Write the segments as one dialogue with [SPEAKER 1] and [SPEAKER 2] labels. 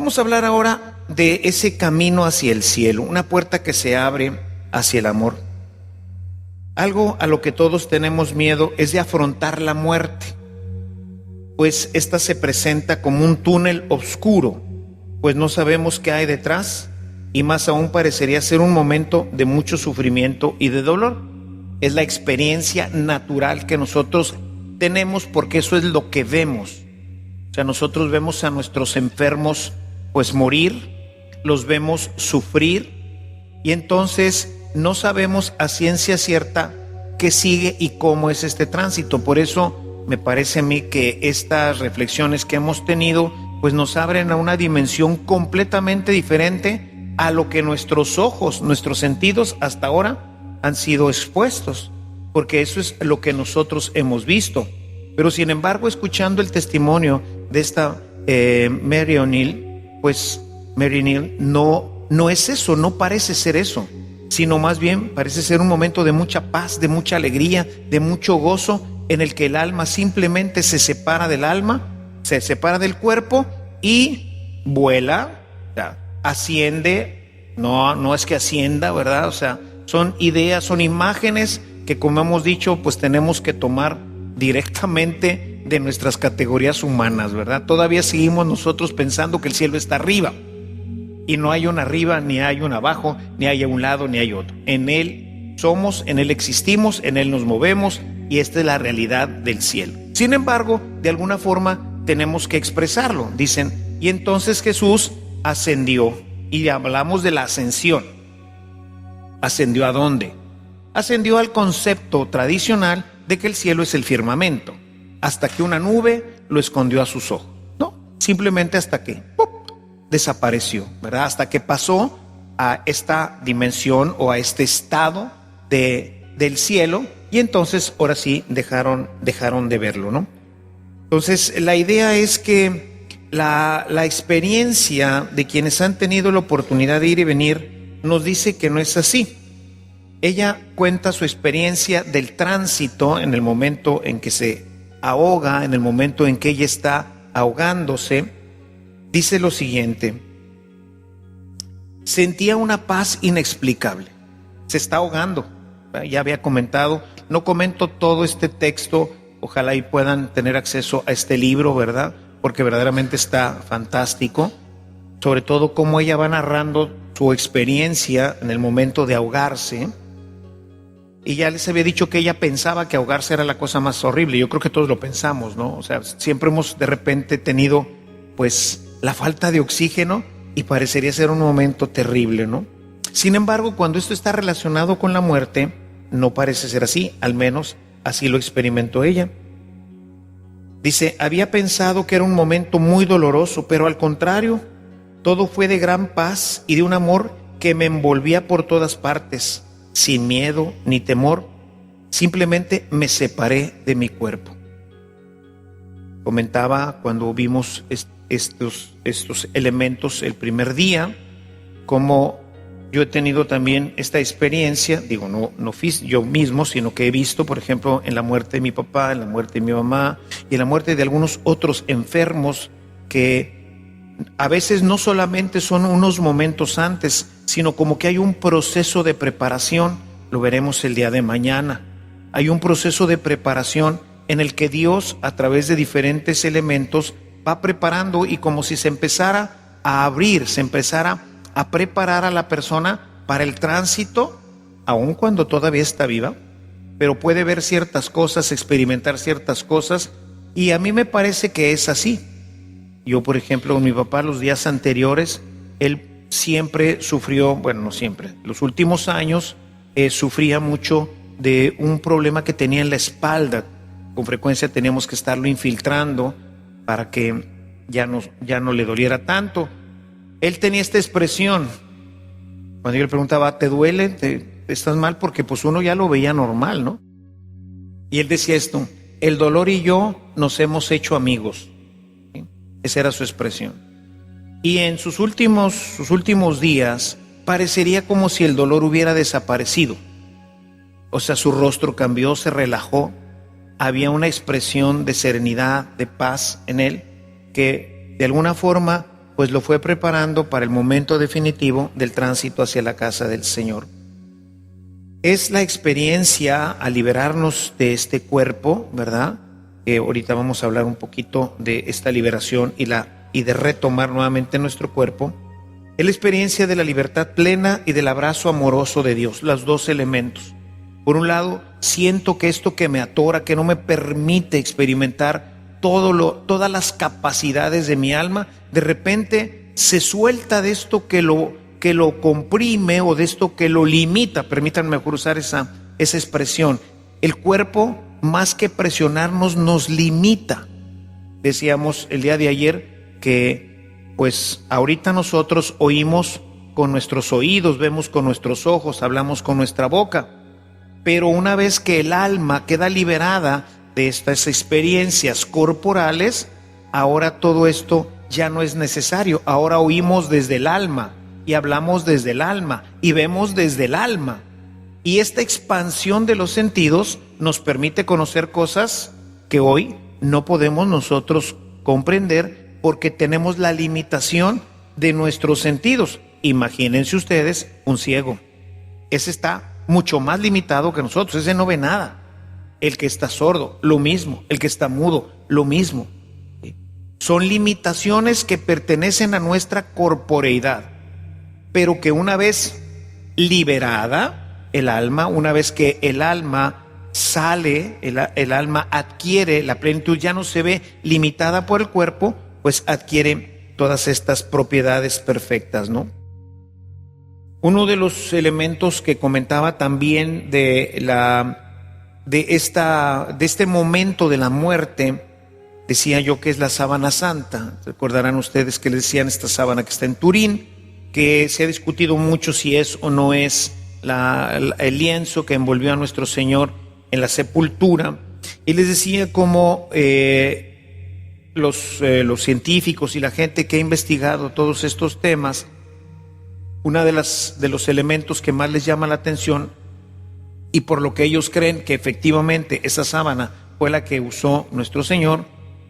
[SPEAKER 1] Vamos a hablar ahora de ese camino hacia el cielo, una puerta que se abre hacia el amor. Algo a lo que todos tenemos miedo es de afrontar la muerte, pues esta se presenta como un túnel oscuro, pues no sabemos qué hay detrás, y más aún parecería ser un momento de mucho sufrimiento y de dolor. Es la experiencia natural que nosotros tenemos, porque eso es lo que vemos. O sea, nosotros vemos a nuestros enfermos pues morir, los vemos sufrir, y entonces no sabemos a ciencia cierta qué sigue y cómo es este tránsito. Por eso me parece a mí que estas reflexiones que hemos tenido pues nos abren a una dimensión completamente diferente a lo que nuestros ojos, nuestros sentidos hasta ahora han sido expuestos, porque eso es lo que nosotros hemos visto. Pero sin embargo, escuchando el testimonio de esta Mary O'Neill, pues Mary O'Neill no es eso, no parece ser eso, sino más bien parece ser un momento de mucha paz, de mucha alegría, de mucho gozo, en el que el alma simplemente se separa del alma, se separa del cuerpo y vuela, o sea, asciende. No es que ascienda, ¿verdad? O sea, son ideas, son imágenes que, como hemos dicho, pues tenemos que tomar directamente de nuestras categorías humanas, ¿verdad? Todavía seguimos nosotros pensando que el cielo está arriba, y no hay un arriba, ni hay un abajo, ni hay un lado, ni hay otro. En Él somos, en Él existimos, en Él nos movemos, y esta es la realidad del cielo. Sin embargo, de alguna forma tenemos que expresarlo. Dicen, y entonces Jesús ascendió, y hablamos de la ascensión. ¿Ascendió a dónde? Ascendió al concepto tradicional de que el cielo es el firmamento, hasta que una nube lo escondió a sus ojos. No, simplemente hasta que ¡pop!, desapareció, ¿verdad? Hasta que pasó a esta dimensión o a este estado del cielo, y entonces ahora sí dejaron de verlo, ¿no? Entonces la idea es que la experiencia de quienes han tenido la oportunidad de ir y venir nos dice que no es así. Ella cuenta su experiencia del tránsito en el momento en que se ahoga, en el momento en que ella está ahogándose. Dice lo siguiente: sentía una paz inexplicable. Se está ahogando. Ya había comentado, no comento todo este texto, ojalá y puedan tener acceso a este libro, ¿verdad? Porque verdaderamente está fantástico, sobre todo cómo ella va narrando su experiencia en el momento de ahogarse. Y ya les había dicho que ella pensaba que ahogarse era la cosa más horrible. Yo creo que todos lo pensamos, ¿no? O sea, siempre hemos de repente tenido pues la falta de oxígeno y parecería ser un momento terrible, ¿no? Sin embargo, cuando esto está relacionado con la muerte, no parece ser así, al menos así lo experimentó ella. Dice, había pensado que era un momento muy doloroso, pero al contrario, todo fue de gran paz y de un amor que me envolvía por todas partes, sin miedo ni temor. Simplemente me separé de mi cuerpo. Comentaba cuando vimos estos elementos el primer día, como yo he tenido también esta experiencia, digo, no yo mismo, sino que he visto, por ejemplo, en la muerte de mi papá, en la muerte de mi mamá y en la muerte de algunos otros enfermos, que a veces no solamente son unos momentos antes, sino como que hay un proceso de preparación. Lo veremos el día de mañana. Hay un proceso de preparación en el que Dios, a través de diferentes elementos, va preparando, y como si se empezara a abrir, se empezara a preparar a la persona para el tránsito, aun cuando todavía está viva, pero puede ver ciertas cosas, experimentar ciertas cosas, y a mí me parece que es así. Yo, por ejemplo, con mi papá, los días anteriores, él siempre sufrió, bueno, no siempre, los últimos años sufría mucho de un problema que tenía en la espalda. Con frecuencia teníamos que estarlo infiltrando para que ya no le doliera tanto. Él tenía esta expresión, cuando yo le preguntaba, ¿te duele? ¿Estás mal? Porque pues uno ya lo veía normal, ¿no? Y él decía esto, el dolor y yo nos hemos hecho amigos. ¿Sí? Esa era su expresión. Y en sus últimos días parecería como si el dolor hubiera desaparecido. O sea, su rostro cambió, se relajó. Había una expresión de serenidad, de paz en él, que de alguna forma pues lo fue preparando para el momento definitivo del tránsito hacia la casa del Señor. Es la experiencia a liberarnos de este cuerpo, ¿verdad? Ahorita vamos a hablar un poquito de esta liberación y de retomar nuevamente nuestro cuerpo. Es la experiencia de la libertad plena y del abrazo amoroso de Dios, los dos elementos. Por un lado, siento que esto que me atora, que no me permite experimentar todas las capacidades de mi alma, de repente se suelta de esto que lo comprime o de esto que lo limita. Permítanme mejor usar esa expresión. El cuerpo, más que presionarnos, nos limita. Decíamos el día de ayer que pues ahorita nosotros oímos con nuestros oídos, vemos con nuestros ojos, hablamos con nuestra boca, pero una vez que el alma queda liberada de estas experiencias corporales, ahora todo esto ya no es necesario. Ahora oímos desde el alma y hablamos desde el alma y vemos desde el alma. Y esta expansión de los sentidos nos permite conocer cosas que hoy no podemos nosotros comprender porque tenemos la limitación de nuestros sentidos. Imagínense ustedes un ciego. Ese está mucho más limitado que nosotros, ese no ve nada. El que está sordo, lo mismo. El que está mudo, lo mismo. Son limitaciones que pertenecen a nuestra corporeidad, pero que una vez liberada el alma, una vez que el alma sale, el alma adquiere la plenitud, ya no se ve limitada por el cuerpo, pues adquiere todas estas propiedades perfectas, ¿no? Uno de los elementos que comentaba también de este momento de la muerte, decía yo que es la sábana santa. Recordarán ustedes que les decían esta sábana que está en Turín, que se ha discutido mucho si es o no es el lienzo que envolvió a nuestro Señor en la sepultura. Y les decía cómo los científicos y la gente que ha investigado todos estos temas, uno de los elementos que más les llama la atención y por lo que ellos creen que efectivamente esa sábana fue la que usó nuestro Señor,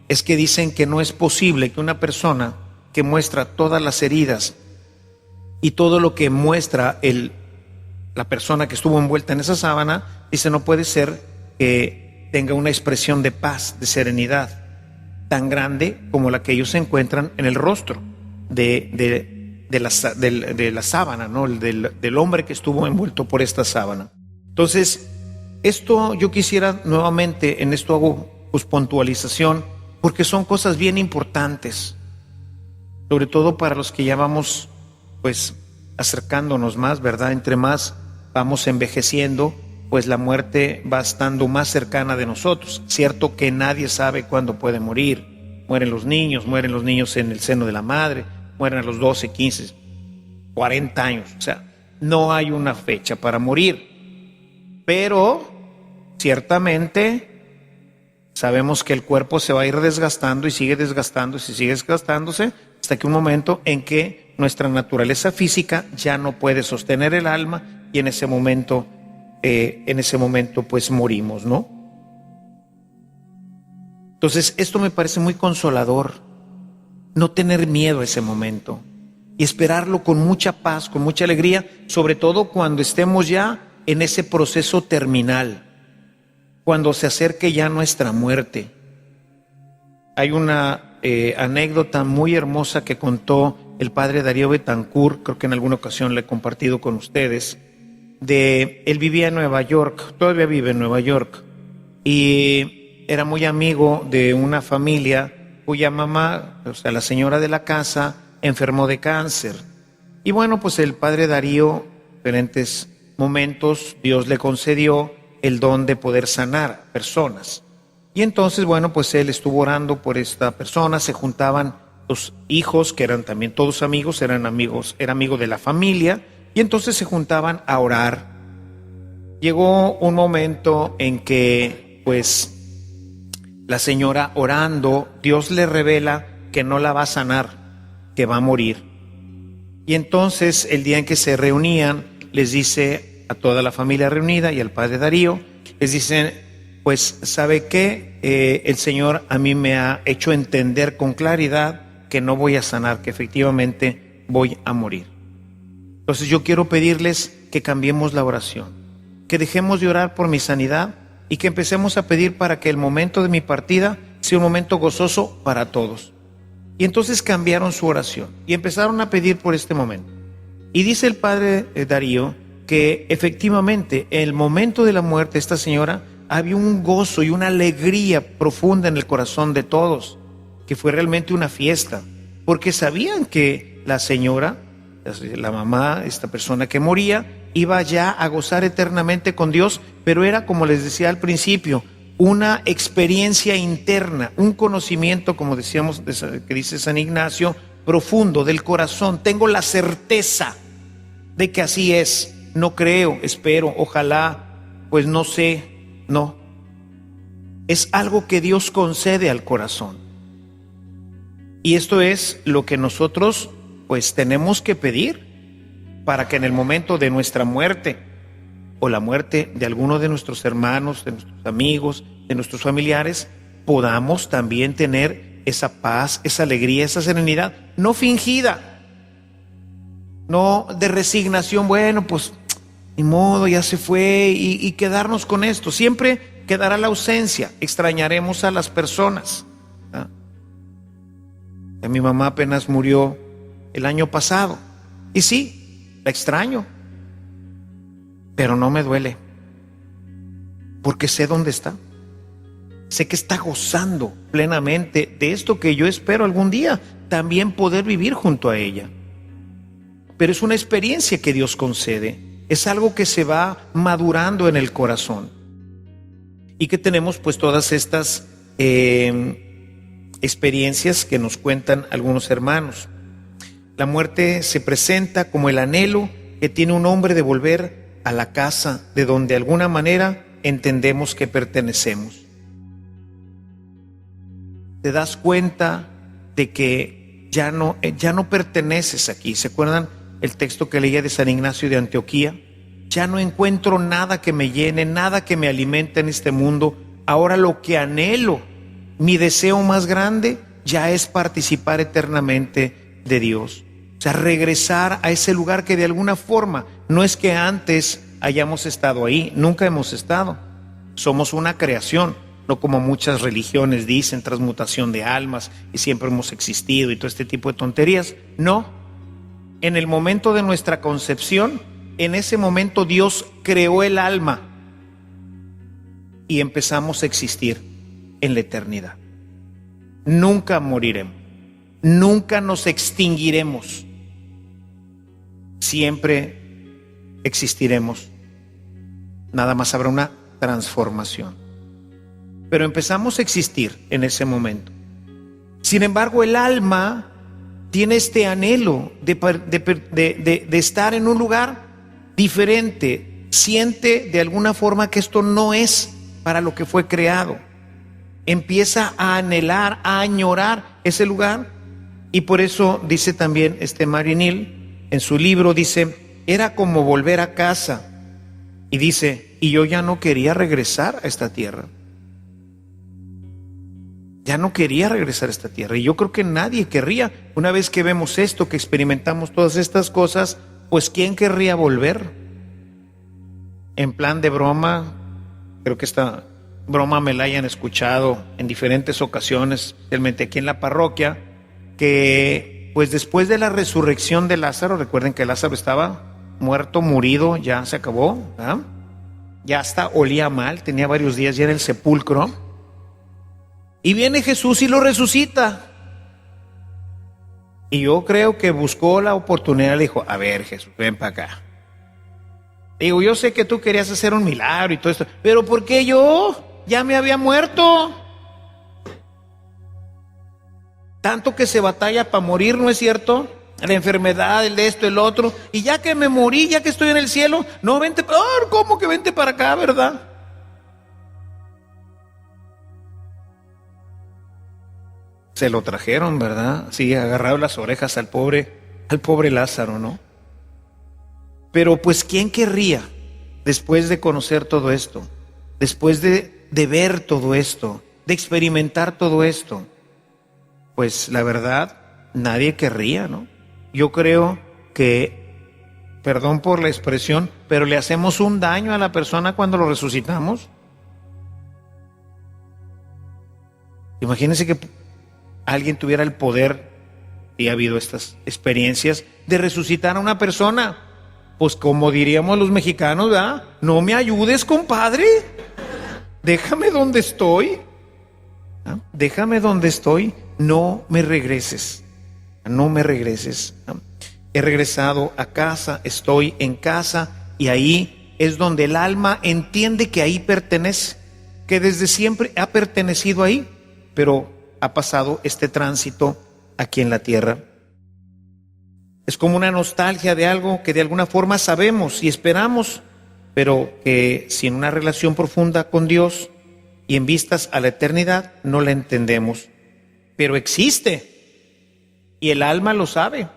[SPEAKER 1] es que dicen que no es posible que una persona que muestra todas las heridas y todo lo que muestra la persona que estuvo envuelta en esa sábana, dice, no puede ser que tenga una expresión de paz, de serenidad tan grande como la que ellos encuentran en el rostro de la sábana, ¿no? del hombre que estuvo envuelto por esta sábana. Entonces, esto yo quisiera nuevamente, en esto hago pues puntualización, porque son cosas bien importantes, sobre todo para los que ya vamos pues acercándonos más, ¿verdad? Entre más vamos envejeciendo, pues la muerte va estando más cercana de nosotros. Cierto que nadie sabe cuándo puede morir. Mueren los niños en el seno de la madre, mueren a los 12, 15, 40 años. O sea, no hay una fecha para morir. Pero ciertamente sabemos que el cuerpo se va a ir desgastando y sigue desgastándose y sigue desgastándose hasta que un momento en que nuestra naturaleza física ya no puede sostener el alma y en ese momento pues morimos, ¿no? Entonces esto me parece muy consolador, no tener miedo a ese momento y esperarlo con mucha paz, con mucha alegría, sobre todo cuando estemos ya en ese proceso terminal, cuando se acerque ya nuestra muerte. Hay una anécdota muy hermosa que contó el padre Darío Betancourt, creo que en alguna ocasión le he compartido con ustedes, él vivía en Nueva York, todavía vive en Nueva York, y era muy amigo de una familia cuya mamá, o sea, la señora de la casa, enfermó de cáncer. Y bueno, pues el padre Darío, en diferentes momentos, Dios le concedió el don de poder sanar personas. Y entonces, bueno, pues él estuvo orando por esta persona, se juntaban los hijos, que eran también todos amigos, era amigo de la familia, y entonces se juntaban a orar. Llegó un momento en que, pues, la señora orando, Dios le revela que no la va a sanar, que va a morir. Y entonces, el día en que se reunían, les dice a toda la familia reunida y al padre Darío, les dicen, pues, ¿sabe qué? El Señor a mí me ha hecho entender con claridad que no voy a sanar, que efectivamente voy a morir. Entonces yo quiero pedirles que cambiemos la oración, que dejemos de orar por mi sanidad y que empecemos a pedir para que el momento de mi partida sea un momento gozoso para todos. Y entonces cambiaron su oración y empezaron a pedir por este momento. Y dice el padre Darío que efectivamente en el momento de la muerte de esta señora había un gozo y una alegría profunda en el corazón de todos, que fue realmente una fiesta, porque sabían que la señora, la mamá, esta persona que moría, iba ya a gozar eternamente con Dios, pero era, como les decía al principio, una experiencia interna, un conocimiento, como decíamos, que dice San Ignacio, profundo del corazón. Tengo la certeza de que así es. No creo, espero, ojalá, pues no sé, no. Es algo que Dios concede al corazón. Y esto es lo que nosotros pues tenemos que pedir para que en el momento de nuestra muerte o la muerte de alguno de nuestros hermanos, de nuestros amigos, de nuestros familiares, podamos también tener esa paz, esa alegría, esa serenidad, no fingida, no de resignación, bueno, pues ni modo, ya se fue, y quedarnos con esto. Siempre quedará la ausencia, extrañaremos a las personas. Mi mamá apenas murió el año pasado, y sí, la extraño, pero no me duele, porque sé dónde está. Sé que está gozando plenamente de esto que yo espero algún día también poder vivir junto a ella. Pero es una experiencia que Dios concede, es algo que se va madurando en el corazón y que tenemos pues todas estas experiencias que nos cuentan algunos hermanos. La muerte se presenta como el anhelo que tiene un hombre de volver a la casa de donde de alguna manera entendemos que pertenecemos. Te das cuenta de que ya no perteneces aquí. ¿Se acuerdan el texto que leía de San Ignacio de Antioquía? Ya no encuentro nada que me llene, nada que me alimente en este mundo. Ahora lo que anhelo, mi deseo más grande, ya es participar eternamente de Dios. O sea, regresar a ese lugar que de alguna forma, no es que antes hayamos estado ahí, nunca hemos estado. Somos una creación, no como muchas religiones dicen, transmutación de almas, y siempre hemos existido y todo este tipo de tonterías. No, en el momento de nuestra concepción, en ese momento Dios creó el alma y empezamos a existir en la eternidad. Nunca moriremos, nunca nos extinguiremos, siempre existiremos. Nada más habrá una transformación, pero empezamos a existir en ese momento. Sin embargo, el alma tiene este anhelo de estar en un lugar diferente, siente de alguna forma que esto no es para lo que fue creado, empieza a anhelar, a añorar ese lugar. Y por eso dice también Marinil en su libro, dice, era como volver a casa, y dice, y yo ya no quería regresar a esta tierra, ya no quería regresar a esta tierra, y yo creo que nadie querría. Una vez que vemos esto, que experimentamos todas estas cosas, pues ¿quién querría volver? En plan de broma, creo que esta broma me la hayan escuchado en diferentes ocasiones, especialmente aquí en la parroquia, que pues después de la resurrección de Lázaro, recuerden que Lázaro estaba muerto, murido, ya se acabó, ¿verdad? Ya hasta olía mal, tenía varios días ya en el sepulcro, y viene Jesús y lo resucita. Y yo creo que buscó la oportunidad, le dijo, a ver Jesús, ven para acá. Digo, yo sé que tú querías hacer un milagro y todo esto, pero ¿por qué yo? Ya me había muerto. Tanto que se batalla para morir, ¿no es cierto? La enfermedad, el de esto, el otro. Y ya que me morí, ya que estoy en el cielo, no, vente, ¿cómo que vente para acá, verdad? Se lo trajeron, ¿verdad? Sí, agarraron las orejas al pobre Lázaro, ¿no? Pero pues ¿quién querría, después de conocer todo esto, después de ver todo esto, de experimentar todo esto? Pues la verdad nadie querría, ¿no? Yo creo que, perdón por la expresión, pero le hacemos un daño a la persona cuando lo resucitamos. Imagínense que alguien tuviera el poder, y ha habido estas experiencias, de resucitar a una persona. Pues como diríamos los mexicanos, ¿verdad? No me ayudes, compadre. Déjame donde estoy. ¿Ah? Déjame donde estoy. No me regreses. No me regreses. ¿Ah? He regresado a casa, estoy en casa, y ahí es donde el alma entiende que ahí pertenece, que desde siempre ha pertenecido ahí, pero ha pasado este tránsito aquí en la tierra. Es como una nostalgia de algo que de alguna forma sabemos y esperamos, pero que sin una relación profunda con Dios y en vistas a la eternidad no la entendemos. Pero existe y el alma lo sabe.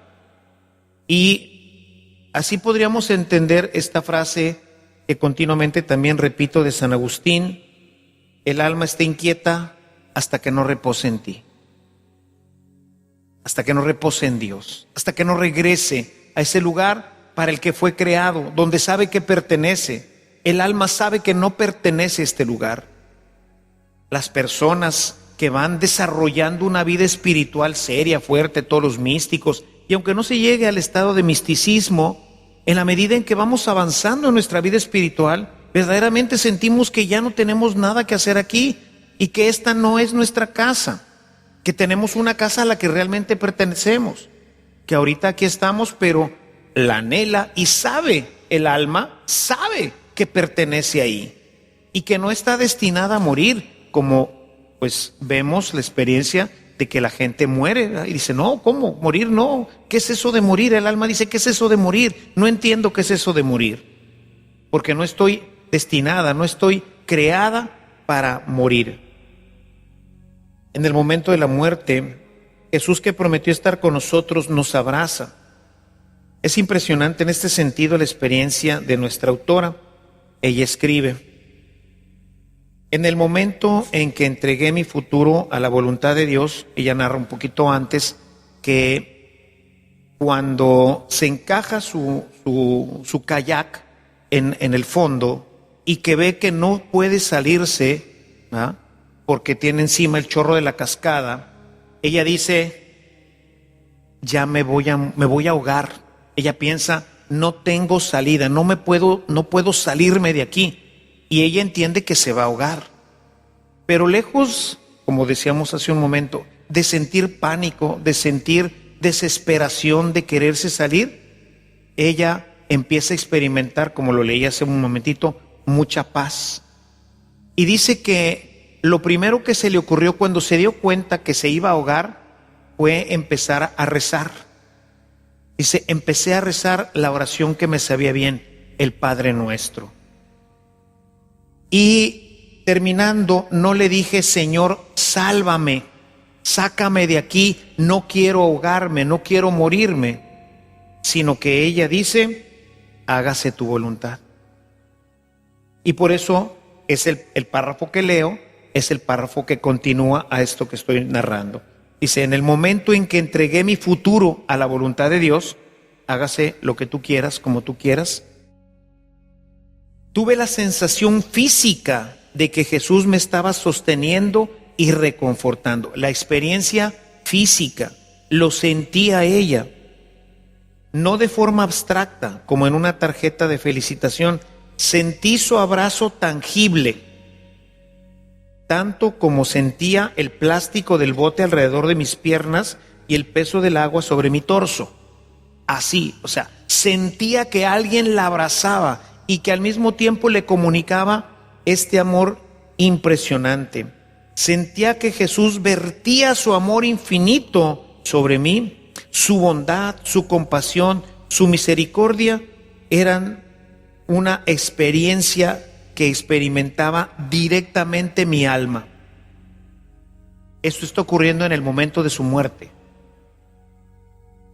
[SPEAKER 1] Y así podríamos entender esta frase que continuamente también repito de San Agustín: el alma está inquieta hasta que no repose en ti. Hasta que no repose en Dios, hasta que no regrese a ese lugar para el que fue creado, donde sabe que pertenece. El alma sabe que no pertenece a este lugar. Las personas que van desarrollando una vida espiritual seria, fuerte, todos los místicos, y aunque no se llegue al estado de misticismo, en la medida en que vamos avanzando en nuestra vida espiritual, verdaderamente sentimos que ya no tenemos nada que hacer aquí y que esta no es nuestra casa, que tenemos una casa a la que realmente pertenecemos, que ahorita aquí estamos, pero la anhela y sabe, el alma sabe que pertenece ahí y que no está destinada a morir, como pues vemos la experiencia de que la gente muere, ¿verdad? Y dice, no, ¿cómo? ¿Morir? No, ¿qué es eso de morir? El alma dice, ¿qué es eso de morir? No entiendo qué es eso de morir, porque no estoy destinada, no estoy creada para morir. En el momento de la muerte, Jesús, que prometió estar con nosotros, nos abraza. Es impresionante en este sentido la experiencia de nuestra autora. Ella escribe: en el momento en que entregué mi futuro a la voluntad de Dios, ella narra un poquito antes que cuando se encaja su kayak en el fondo y que ve que no puede salirse, ¿ah?, porque tiene encima el chorro de la cascada, ella dice, ya me voy a ahogar. Ella piensa, no tengo salida, no puedo salirme de aquí. Y ella entiende que se va a ahogar. Pero lejos, como decíamos hace un momento, de sentir pánico, de sentir desesperación, de quererse salir, ella empieza a experimentar, como lo leí hace un momentito, mucha paz. Y dice que lo primero que se le ocurrió cuando se dio cuenta que se iba a ahogar fue empezar a rezar. Dice, empecé a rezar la oración que me sabía bien, el Padre Nuestro. Y terminando, no le dije, Señor, sálvame, sácame de aquí, no quiero ahogarme, no quiero morirme, sino que ella dice, hágase tu voluntad. Y por eso es el párrafo que leo, es el párrafo que continúa a esto que estoy narrando. Dice, en el momento en que entregué mi futuro a la voluntad de Dios, hágase lo que tú quieras, como tú quieras, tuve la sensación física de que Jesús me estaba sosteniendo y reconfortando. La experiencia física, lo sentía ella, no de forma abstracta, como en una tarjeta de felicitación. Sentí su abrazo tangible, tanto como sentía el plástico del bote alrededor de mis piernas y el peso del agua sobre mi torso. Así, o sea, sentía que alguien la abrazaba y que al mismo tiempo le comunicaba este amor impresionante. Sentía que Jesús vertía su amor infinito sobre mí, su bondad, su compasión, su misericordia, eran una experiencia que experimentaba directamente mi alma. Esto está ocurriendo en el momento de su muerte.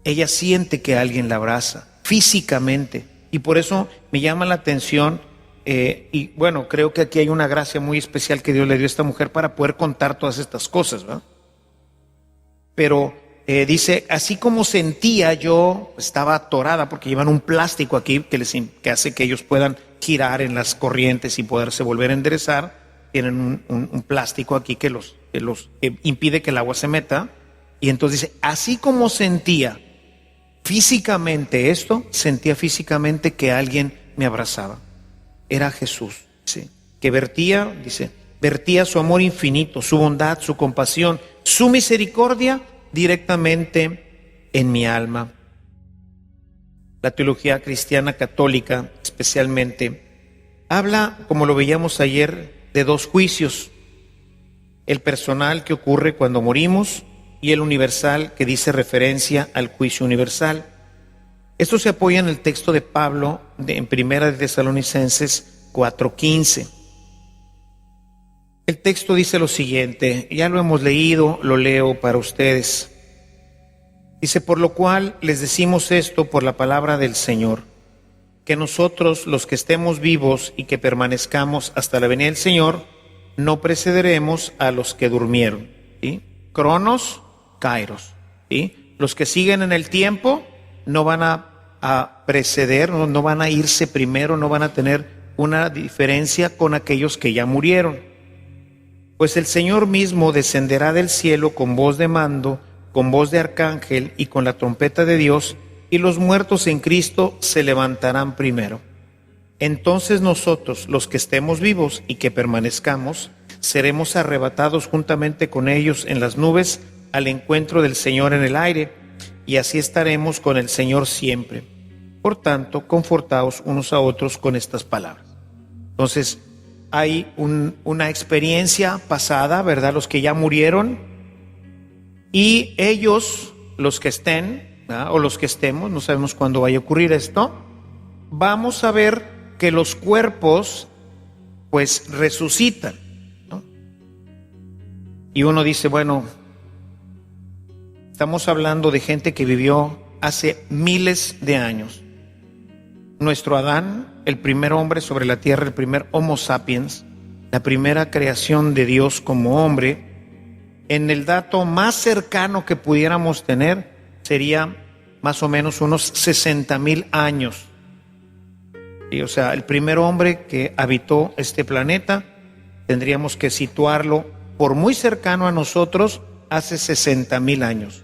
[SPEAKER 1] Ella siente que alguien la abraza físicamente, y por eso me llama la atención, y bueno, creo que aquí hay una gracia muy especial que Dios le dio a esta mujer para poder contar todas estas cosas, ¿verdad? Pero dice, así como sentía yo, estaba atorada porque llevan un plástico aquí que hace que ellos puedan girar en las corrientes y poderse volver a enderezar. Tienen un plástico aquí que los impide que el agua se meta. Y entonces dice, así como sentía físicamente esto, sentía físicamente que alguien me abrazaba. Era Jesús, ¿sí? Que vertía su amor infinito, su bondad, su compasión, su misericordia directamente en mi alma. La teología cristiana católica, especialmente, habla, como lo veíamos ayer, de dos juicios: el personal, que ocurre cuando morimos, y el universal, que dice referencia al juicio universal. Esto se apoya en el texto de Pablo en Primera de Tesalonicenses 4:15. El texto dice lo siguiente, ya lo hemos leído, lo leo para ustedes. Dice, por lo cual les decimos esto por la palabra del Señor, que nosotros, los que estemos vivos y que permanezcamos hasta la venida del Señor, no precederemos a los que durmieron, ¿sí? Cronos, Kairos, ¿sí? Los que siguen en el tiempo no van a preceder, no van a irse primero, no van a tener una diferencia con aquellos que ya murieron. Pues el Señor mismo descenderá del cielo con voz de mando, con voz de arcángel y con la trompeta de Dios, y los muertos en Cristo se levantarán primero. Entonces nosotros, los que estemos vivos y que permanezcamos, seremos arrebatados juntamente con ellos en las nubes al encuentro del Señor en el aire, y así estaremos con el Señor siempre. Por tanto, confortaos unos a otros con estas palabras. Entonces, hay una experiencia pasada, ¿verdad? Los que ya murieron, y ellos, los que estén, ¿verdad? O los que estemos, no sabemos cuándo vaya a ocurrir esto, vamos a ver que los cuerpos pues resucitan, ¿no? Y uno dice, bueno, estamos hablando de gente que vivió hace miles de años. Nuestro Adán, el primer hombre sobre la tierra, el primer Homo sapiens, la primera creación de Dios como hombre, en el dato más cercano que pudiéramos tener sería más o menos unos 60,000 años. Y, o sea, el primer hombre que habitó este planeta, tendríamos que situarlo por muy cercano a nosotros hace 60,000 años.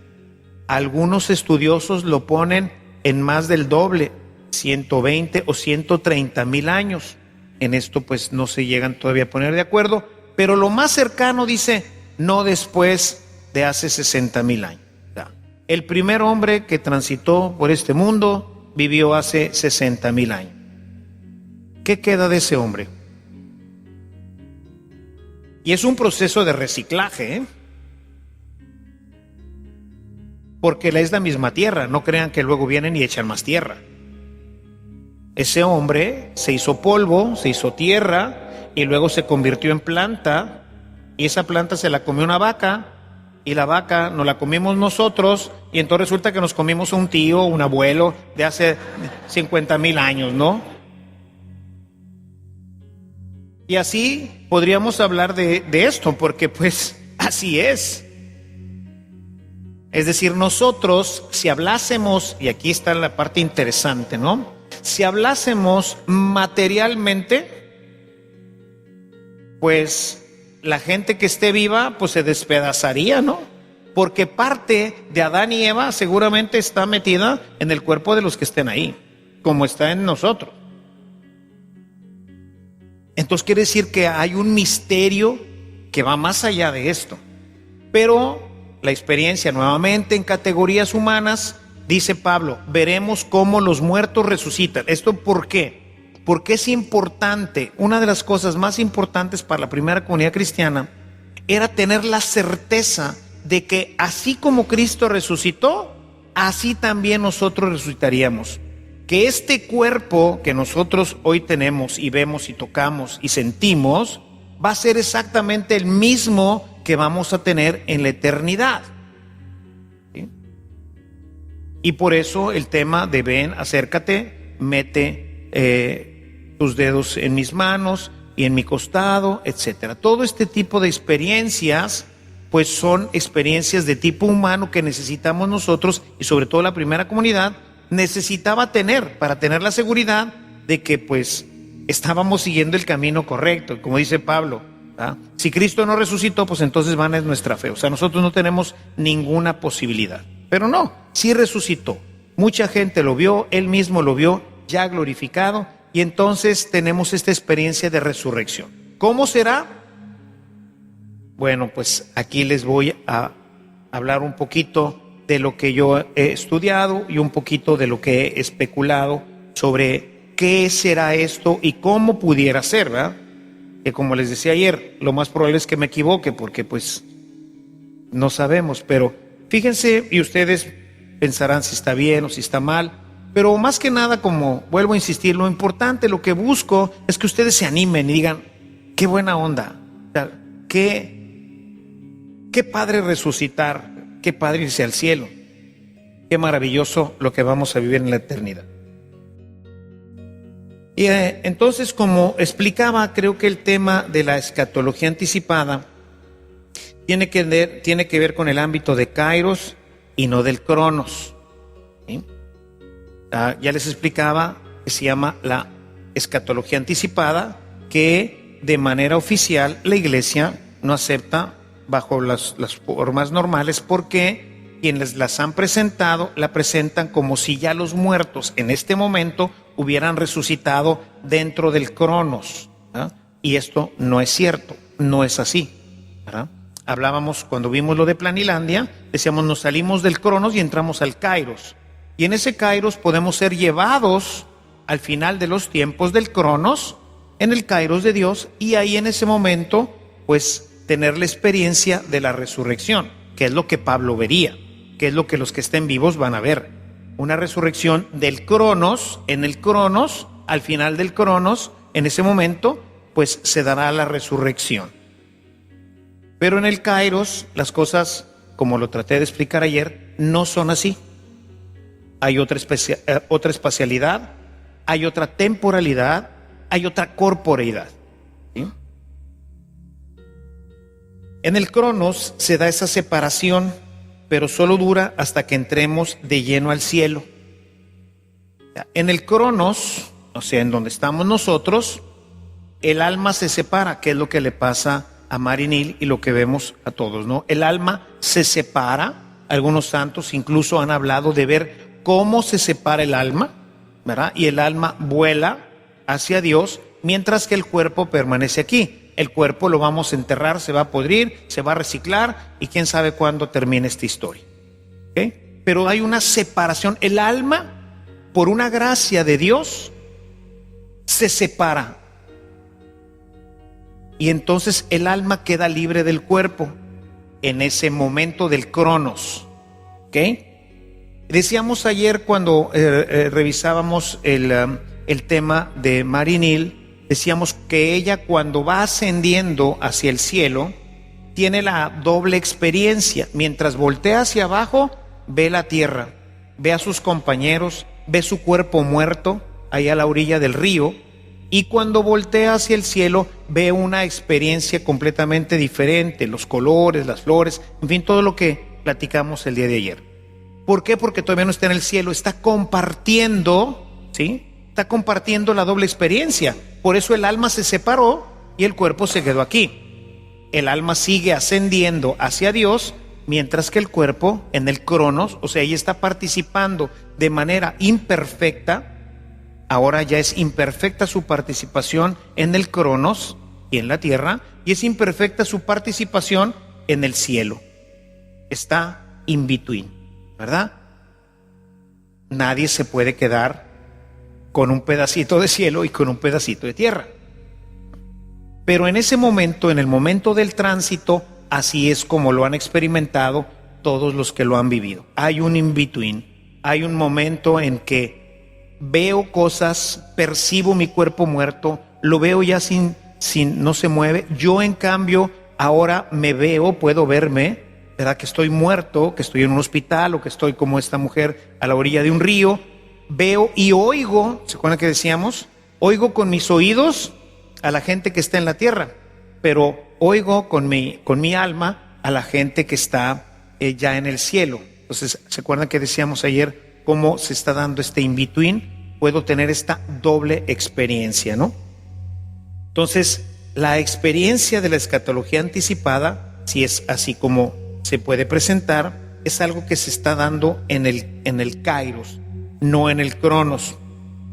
[SPEAKER 1] Algunos estudiosos lo ponen en más del doble, 120 o 130,000 años. En esto pues no se llegan todavía a poner de acuerdo, pero lo más cercano dice no después de hace 60,000 años. El primer hombre que transitó por este mundo vivió hace 60,000 años. ¿Qué queda de ese hombre? Y es un proceso de reciclaje, ¿eh? Porque es la misma tierra, no crean que luego vienen y echan más tierra. Ese hombre se hizo polvo, se hizo tierra y luego se convirtió en planta, y esa planta se la comió una vaca y la vaca nos la comimos nosotros, y entonces resulta que nos comimos a un tío, un abuelo de hace 50,000 años, ¿no? Y así podríamos hablar de esto, porque pues así es. Es decir, nosotros, si hablásemos, y aquí está la parte interesante, ¿no? Si hablásemos materialmente, pues la gente que esté viva, pues se despedazaría, ¿no? Porque parte de Adán y Eva seguramente está metida en el cuerpo de los que estén ahí, como está en nosotros. Entonces quiere decir que hay un misterio que va más allá de esto. Pero la experiencia, nuevamente en categorías humanas, dice Pablo, veremos cómo los muertos resucitan. ¿Esto por qué? Porque es importante. Una de las cosas más importantes para la primera comunidad cristiana era tener la certeza de que así como Cristo resucitó, así también nosotros resucitaríamos. Que este cuerpo que nosotros hoy tenemos y vemos y tocamos y sentimos, va a ser exactamente el mismo que vamos a tener en la eternidad. ¿Sí? Y por eso el tema de ven, acércate, mete tus dedos en mis manos y en mi costado, etcétera. Todo este tipo de experiencias pues son experiencias de tipo humano que necesitamos nosotros, y sobre todo la primera comunidad necesitaba tener para tener la seguridad de que pues estábamos siguiendo el camino correcto, como dice Pablo, ¿verdad? Si Cristo no resucitó, pues entonces vana es nuestra fe. O sea, nosotros no tenemos ninguna posibilidad. Pero no, sí resucitó. Mucha gente lo vio, él mismo lo vio ya glorificado, y entonces tenemos esta experiencia de resurrección. ¿Cómo será? Bueno, pues aquí les voy a hablar un poquito de lo que yo he estudiado y un poquito de lo que he especulado sobre qué será esto y cómo pudiera ser, ¿verdad? Que como les decía ayer, lo más probable es que me equivoque porque pues no sabemos, pero fíjense y ustedes pensarán si está bien o si está mal, pero más que nada, como vuelvo a insistir, lo importante, lo que busco es que ustedes se animen y digan, qué buena onda, o sea, qué padre resucitar, qué padre irse al cielo, qué maravilloso lo que vamos a vivir en la eternidad. Y entonces, como explicaba, creo que el tema de la escatología anticipada tiene que ver con el ámbito de Kairos y no del Cronos, ¿sí? Ya les explicaba que se llama la escatología anticipada, que de manera oficial la Iglesia no acepta bajo las formas normales, porque quienes las han presentado la presentan como si ya los muertos en este momento hubieran resucitado dentro del Cronos, ¿verdad? Y esto no es cierto, no es así, ¿verdad? Hablábamos cuando vimos lo de Planilandia, decíamos nos salimos del Cronos y entramos al Kairos, y en ese Kairos podemos ser llevados al final de los tiempos del Cronos, en el Kairos de Dios, y ahí en ese momento pues tener la experiencia de la resurrección, que es lo que Pablo vería, que es lo que los que estén vivos van a ver, una resurrección del Cronos, en el Cronos, al final del Cronos, en ese momento pues se dará la resurrección. Pero en el Kairos las cosas, como lo traté de explicar ayer, no son así. Hay otra espacialidad, hay otra temporalidad, hay otra corporeidad, ¿sí? En el Cronos se da esa separación, pero solo dura hasta que entremos de lleno al cielo. En el Cronos, o sea, en donde estamos nosotros, el alma se separa, que es lo que le pasa a Marinil y lo que vemos a todos, ¿no? El alma se separa. Algunos santos incluso han hablado de ver cómo se separa el alma, ¿verdad? Y el alma vuela hacia Dios, mientras que el cuerpo permanece aquí. El cuerpo lo vamos a enterrar, se va a podrir, se va a reciclar, y quién sabe cuándo termine esta historia, ¿okay? Pero hay una separación. El alma, por una gracia de Dios, se separa, y entonces el alma queda libre del cuerpo en ese momento del Cronos, ¿ok? Decíamos ayer cuando revisábamos el tema de Marinil, decíamos que ella cuando va ascendiendo hacia el cielo tiene la doble experiencia. Mientras voltea hacia abajo, ve la tierra, ve a sus compañeros, ve su cuerpo muerto ahí a la orilla del río, y cuando voltea hacia el cielo ve una experiencia completamente diferente, los colores, las flores, en fin, todo lo que platicamos el día de ayer. ¿Por qué? Porque todavía no está en el cielo, está compartiendo, ¿sí? Está compartiendo la doble experiencia. Por eso el alma se separó y el cuerpo se quedó aquí. El alma sigue ascendiendo hacia Dios, mientras que el cuerpo en el Cronos, o sea, ella está participando de manera imperfecta. Ahora ya es imperfecta su participación en el Cronos y en la tierra, y es imperfecta su participación en el cielo. Está in between, ¿verdad? Nadie se puede quedar con un pedacito de cielo y con un pedacito de tierra. Pero en ese momento, en el momento del tránsito, así es como lo han experimentado todos los que lo han vivido. Hay un in-between, hay un momento en que veo cosas, percibo mi cuerpo muerto, lo veo ya no se mueve. Yo en cambio ahora me veo, puedo verme, ¿verdad? Que estoy muerto, que estoy en un hospital o que estoy como esta mujer a la orilla de un río. Veo y oigo, ¿se acuerdan que decíamos? Oigo con mis oídos a la gente que está en la tierra, pero oigo con mi alma a la gente que está ya en el cielo. Entonces, ¿se acuerdan que decíamos ayer cómo se está dando este in-between? Puedo tener esta doble experiencia, ¿no? Entonces, la experiencia de la escatología anticipada, si es así como se puede presentar, es algo que se está dando en el kairos, no en el cronos,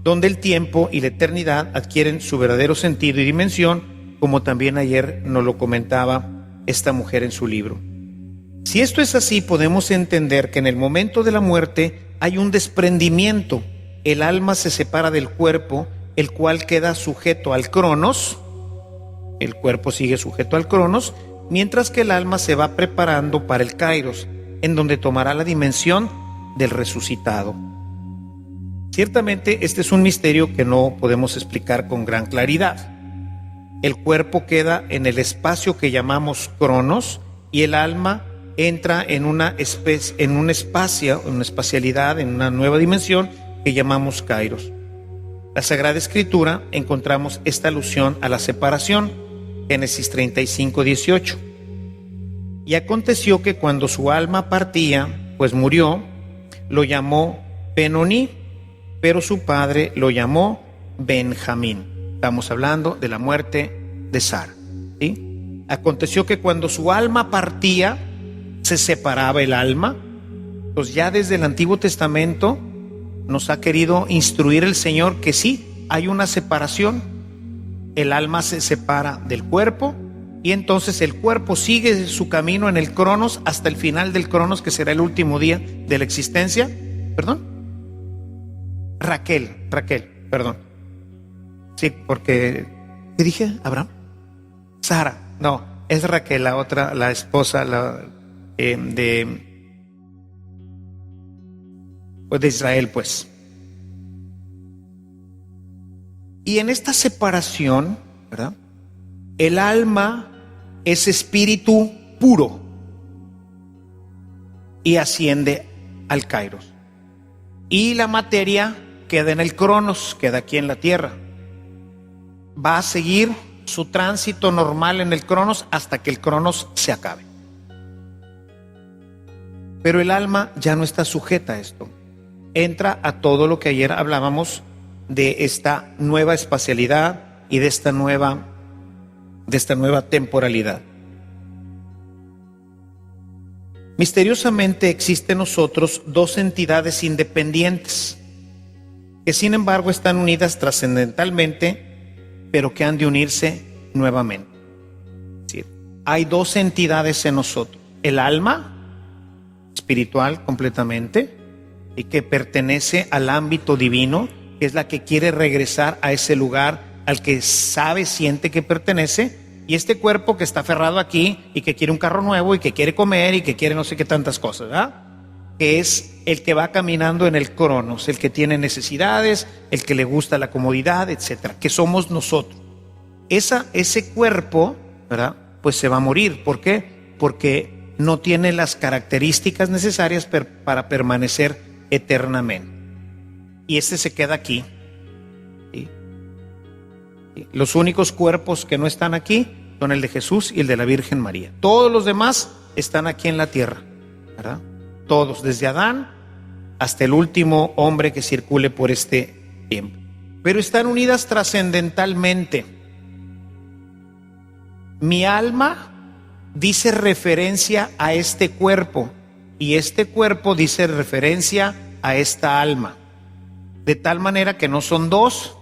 [SPEAKER 1] donde el tiempo y la eternidad adquieren su verdadero sentido y dimensión, como también ayer nos lo comentaba esta mujer en su libro. Si esto es así, podemos entender que en el momento de la muerte hay un desprendimiento. El alma se separa del cuerpo, el cual queda sujeto al cronos. El cuerpo sigue sujeto al cronos, mientras que el alma se va preparando para el kairos, en donde tomará la dimensión del resucitado. Ciertamente este es un misterio que no podemos explicar con gran claridad. El cuerpo queda en el espacio que llamamos cronos y el alma entra en una espacialidad, en una nueva dimensión que llamamos kairos. En la Sagrada Escritura encontramos esta alusión a la separación, Génesis 35:18. Y aconteció que cuando su alma partía, pues murió, lo llamó Benoní, pero su padre lo llamó Benjamín. Estamos hablando de la muerte de Sara, ¿sí? Aconteció que cuando su alma partía, se separaba el alma. Pues ya desde el Antiguo Testamento nos ha querido instruir el Señor que sí, hay una separación. El alma se separa del cuerpo y entonces el cuerpo sigue su camino en el cronos hasta el final del cronos, que será el último día de la existencia. Raquel, perdón. Sí, porque ¿qué dije? ¿Abraham? Sara, no, es Raquel, la otra, la esposa de Israel, pues. Y en esta separación, ¿verdad?, el alma es espíritu puro y asciende al kairos. Y la materia queda en el cronos, queda aquí en la tierra. Va a seguir su tránsito normal en el cronos hasta que el cronos se acabe. Pero el alma ya no está sujeta a esto. Entra a todo lo que ayer hablábamos de esta nueva espacialidad y de esta nueva temporalidad. Misteriosamente existen en nosotros dos entidades independientes que sin embargo están unidas trascendentalmente, pero que han de unirse nuevamente. Es decir, hay dos entidades en nosotros: el alma espiritual completamente y que pertenece al ámbito divino, que es la que quiere regresar a ese lugar al que siente que pertenece, y este cuerpo que está aferrado aquí y que quiere un carro nuevo y que quiere comer y que quiere no sé qué tantas cosas, ¿verdad?, que es el que va caminando en el cronos, el que tiene necesidades, el que le gusta la comodidad, etcétera, que somos nosotros. Ese cuerpo, ¿verdad?, pues se va a morir. ¿Por qué? Porque no tiene las características necesarias para permanecer eternamente. Y este se queda aquí. ¿Sí? Los únicos cuerpos que no están aquí son el de Jesús y el de la Virgen María. Todos los demás están aquí en la tierra, ¿verdad? Todos, desde Adán hasta el último hombre que circule por este tiempo. Pero están unidas trascendentalmente. Mi alma dice referencia a este cuerpo y este cuerpo dice referencia a esta alma. De tal manera que no son dos,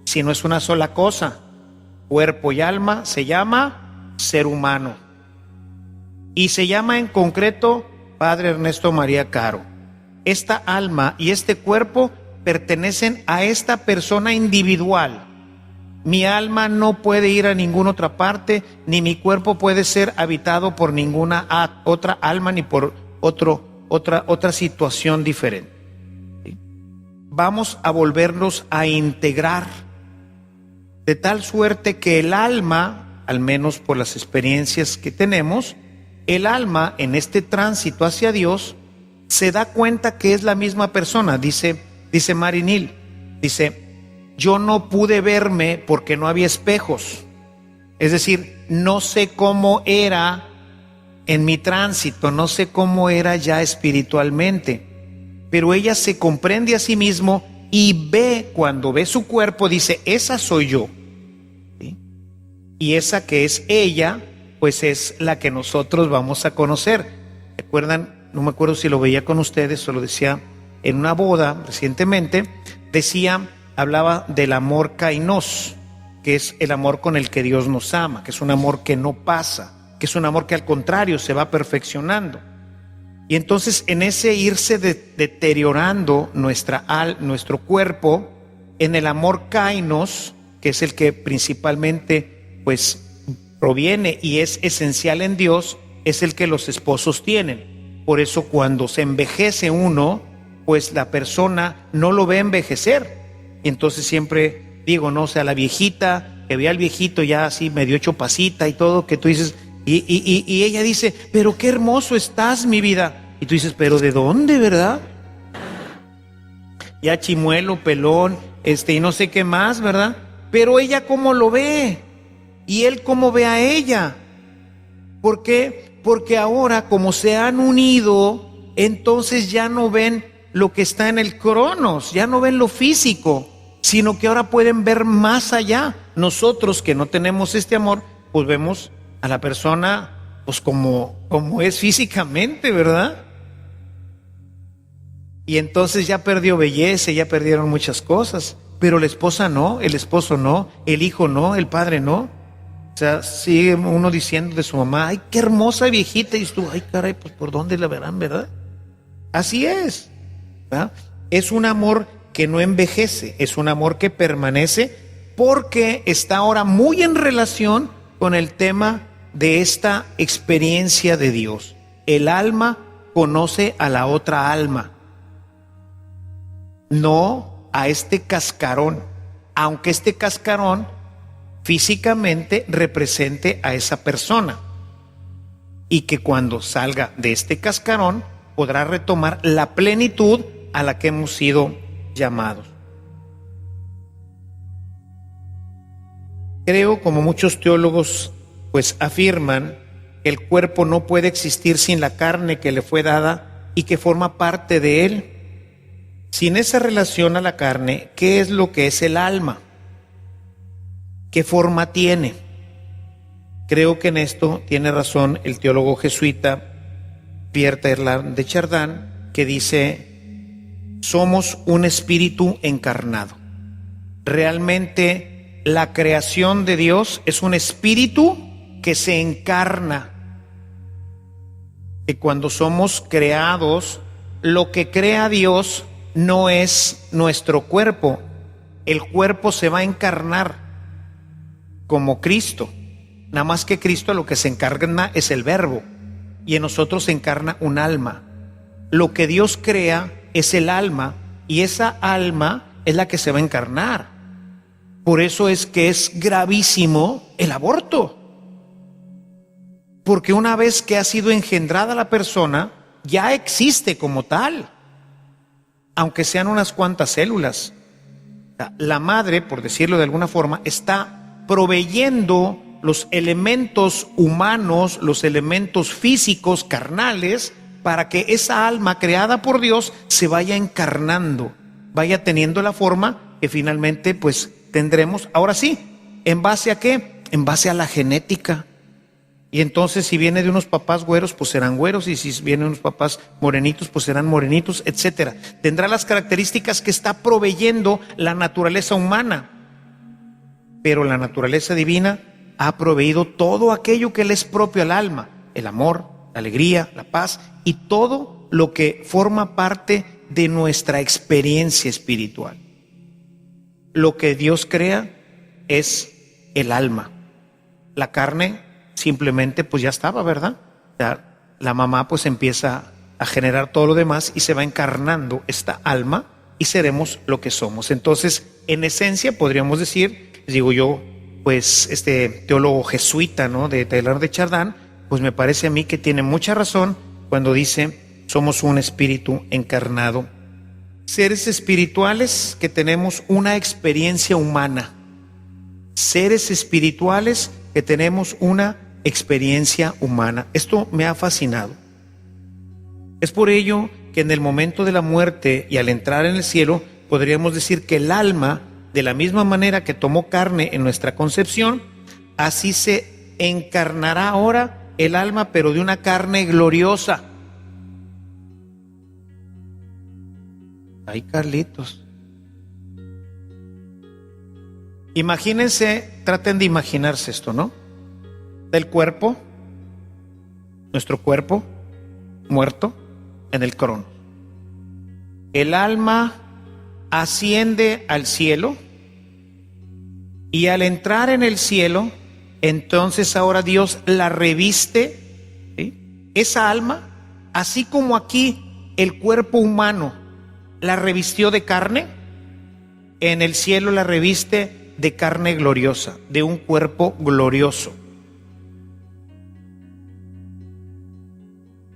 [SPEAKER 1] sino es una sola cosa. Cuerpo y alma se llama ser humano. Y se llama en concreto Padre Ernesto María Caro. Esta alma y este cuerpo pertenecen a esta persona individual. Mi alma no puede ir a ninguna otra parte, ni mi cuerpo puede ser habitado por ninguna otra alma, ni por otra situación diferente. ¿Sí? Vamos a volverlos a integrar, de tal suerte que el alma, al menos por las experiencias que tenemos, el alma en este tránsito hacia Dios se da cuenta que es la misma persona. Dice Marinil, yo no pude verme porque no había espejos. Es decir, no sé cómo era en mi tránsito, no sé cómo era ya espiritualmente, pero ella se comprende a sí mismo y ve, cuando ve su cuerpo, dice, esa soy yo, ¿sí? Y esa que es ella, pues es la que nosotros vamos a conocer. ¿Recuerdan? No me acuerdo si lo veía con ustedes o lo decía en una boda recientemente. Hablaba del amor kainos, que es el amor con el que Dios nos ama, que es un amor que no pasa, que es un amor que al contrario se va perfeccionando. Y entonces en ese irse deteriorando nuestro cuerpo, en el amor kainos, que es el que principalmente pues proviene y es esencial en Dios, es el que los esposos tienen. Por eso cuando se envejece uno, pues la persona no lo ve envejecer. Y entonces siempre digo, no, o sea, la viejita, que ve al viejito ya así medio hecho pasita y todo, que tú dices, y ella dice, pero qué hermoso estás, mi vida. Y tú dices, pero ¿de dónde, verdad? Ya chimuelo, pelón, y no sé qué más, ¿verdad? Pero ella cómo lo ve, y él cómo ve a ella. ¿Por qué? Porque ahora, como se han unido, entonces ya no ven lo que está en el cronos, ya no ven lo físico, sino que ahora pueden ver más allá. Nosotros que no tenemos este amor, pues vemos a la persona pues como es físicamente, ¿verdad? Y entonces ya perdió belleza, ya perdieron muchas cosas, pero la esposa no, el esposo no, el hijo no, el padre no. O sea, sigue uno diciendo de su mamá, ay, qué hermosa viejita, y tú, ay, caray, pues por dónde la verán, ¿verdad? Así es, ¿verdad? Es un amor que no envejece, es un amor que permanece, porque está ahora muy en relación con el tema de esta experiencia de Dios. El alma conoce a la otra alma, no a este cascarón, aunque este cascarón físicamente represente a esa persona, y que cuando salga de este cascarón podrá retomar la plenitud a la que hemos sido llamados. Creo, como muchos teólogos pues afirman, que el cuerpo no puede existir sin la carne que le fue dada y que forma parte de él. Sin esa relación a la carne, ¿qué es lo que es el alma? ¿Qué forma tiene? Creo que en esto tiene razón el teólogo jesuita Pierre Teilhard de Chardin, que dice, somos un espíritu encarnado. Realmente la creación de Dios es un espíritu que se encarna. Que cuando somos creados, lo que crea Dios no es nuestro cuerpo. El cuerpo se va a encarnar como Cristo. Nada más que Cristo lo que se encarna es el verbo, y en nosotros se encarna un alma. Lo que Dios crea es el alma, y esa alma es la que se va a encarnar. Por eso es que es gravísimo el aborto, porque una vez que ha sido engendrada la persona, ya existe como tal, aunque sean unas cuantas células. La madre, por decirlo de alguna forma, está proveyendo los elementos humanos, los elementos físicos, carnales, para que esa alma creada por Dios se vaya encarnando, vaya teniendo la forma que finalmente pues tendremos. Ahora sí, ¿en base a qué? En base a la genética. Y entonces si viene de unos papás güeros, pues serán güeros, y si vienen unos papás morenitos, pues serán morenitos, etcétera. Tendrá las características que está proveyendo la naturaleza humana, pero la naturaleza divina ha proveído todo aquello que le es propio al alma: el amor, la alegría, la paz y todo lo que forma parte de nuestra experiencia espiritual. Lo que Dios crea es el alma. La carne simplemente pues ya estaba, ¿verdad? La mamá pues empieza a generar todo lo demás y se va encarnando esta alma y seremos lo que somos. Entonces, en esencia podríamos decir, digo yo, pues este teólogo jesuita, ¿no?, de Teilhard de Chardin, pues me parece a mí que tiene mucha razón cuando dice, somos un espíritu encarnado. Seres espirituales que tenemos una experiencia humana. Seres espirituales que tenemos una experiencia humana. Esto me ha fascinado. Es por ello que en el momento de la muerte y al entrar en el cielo, podríamos decir que el alma, de la misma manera que tomó carne en nuestra concepción, así se encarnará ahora el alma, pero de una carne gloriosa. Ay, Carlitos. Imagínense, traten de imaginarse esto, ¿no? Del cuerpo, nuestro cuerpo muerto en el cronos. El alma asciende al cielo y al entrar en el cielo, entonces ahora Dios la reviste, ¿sí? Esa alma, así como aquí el cuerpo humano la revistió de carne, en el cielo la reviste de carne gloriosa, de un cuerpo glorioso.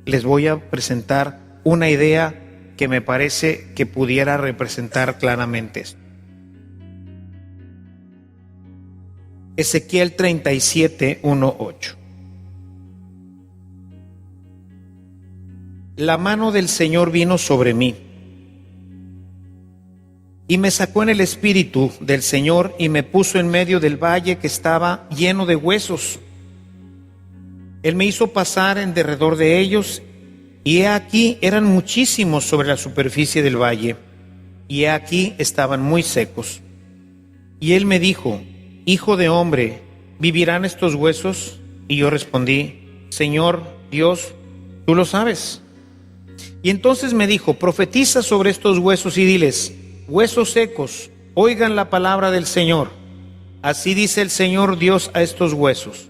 [SPEAKER 1] Les voy a presentar una idea que me parece que pudiera representar claramente esto. Ezequiel 37, 1, 8. La mano del Señor vino sobre mí y me sacó en el espíritu del Señor y me puso en medio del valle que estaba lleno de huesos. Él me hizo pasar en derredor de ellos, y he aquí eran muchísimos sobre la superficie del valle, y he aquí estaban muy secos. Y él me dijo: Hijo de hombre, ¿vivirán estos huesos? Y yo respondí: Señor Dios, tú lo sabes. Y entonces me dijo: profetiza sobre estos huesos y diles: huesos secos, oigan la palabra del Señor. Así dice el Señor Dios a estos huesos: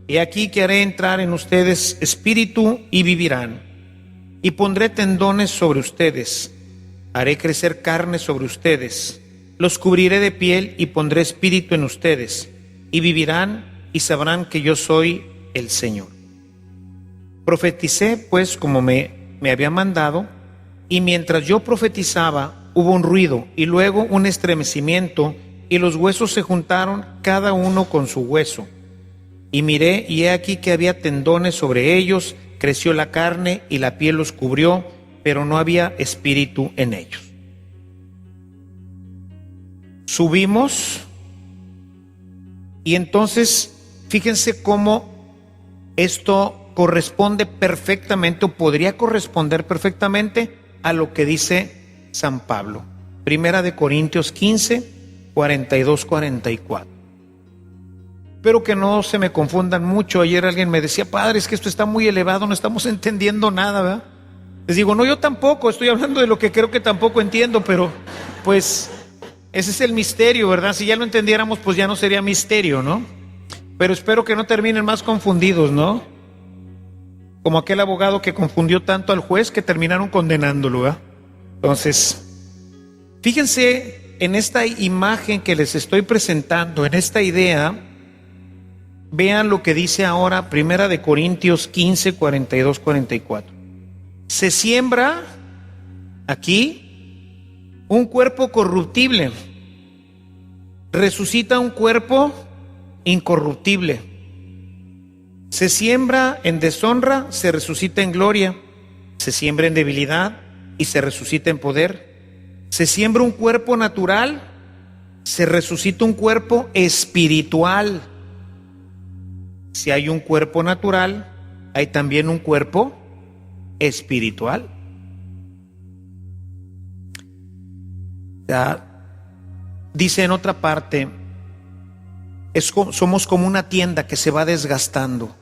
[SPEAKER 1] he aquí que haré entrar en ustedes espíritu y vivirán, y pondré tendones sobre ustedes, haré crecer carne sobre ustedes, los cubriré de piel y pondré espíritu en ustedes, y vivirán y sabrán que yo soy el Señor. Profeticé pues como me había mandado, y mientras yo profetizaba hubo un ruido y luego un estremecimiento, y los huesos se juntaron cada uno con su hueso. Y miré, y he aquí que había tendones sobre ellos, creció la carne y la piel los cubrió, pero no había espíritu en ellos. Subimos, y entonces fíjense cómo esto corresponde perfectamente, o podría corresponder perfectamente a lo que dice San Pablo. Primera de Corintios 15, 42, 44. Espero que no se me confundan mucho. Ayer alguien me decía: padre, es que esto está muy elevado, no estamos entendiendo nada, ¿verdad? Les digo: no, yo tampoco, estoy hablando de lo que creo que tampoco entiendo, pero pues ese es el misterio, ¿verdad? Si ya lo entendiéramos, pues ya no sería misterio, ¿no? Pero espero que no terminen más confundidos, ¿no? Como aquel abogado que confundió tanto al juez que terminaron condenándolo, ¿verdad? Entonces, fíjense en esta imagen que les estoy presentando, en esta idea. Vean lo que dice ahora Primera de Corintios 15, 42, 44. Se siembra aquí un cuerpo corruptible, resucita un cuerpo incorruptible. Se siembra en deshonra, se resucita en gloria. Se siembra en debilidad y se resucita en poder. Se siembra un cuerpo natural, se resucita un cuerpo espiritual. Si hay un cuerpo natural, hay también un cuerpo espiritual. Ya, dice en otra parte, somos como una tienda que se va desgastando,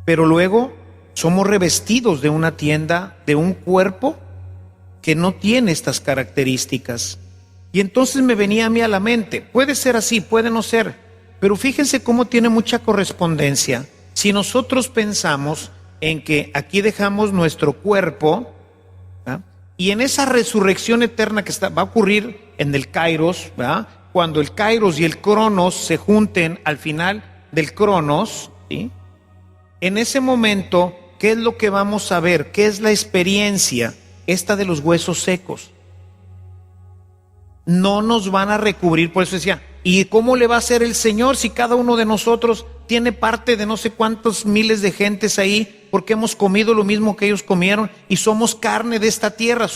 [SPEAKER 1] pero luego somos revestidos de una tienda, de un cuerpo que no tiene estas características. Y entonces me venía a mí a la mente, puede ser así, puede no ser, pero fíjense cómo tiene mucha correspondencia. Si nosotros pensamos en que aquí dejamos nuestro cuerpo, ¿verdad? Y en esa resurrección eterna que va a ocurrir en el Kairos, ¿verdad? Cuando el Kairos y el Cronos se junten al final del Cronos, ¿sí? En ese momento, ¿qué es lo que vamos a ver? ¿Qué es la experiencia esta de los huesos secos? No nos van a recubrir, por eso decía, ¿Y cómo le va a hacer el Señor si cada uno de nosotros tiene parte de no sé cuántos miles de gentes ahí, porque hemos comido lo mismo que ellos comieron y somos carne de esta tierra,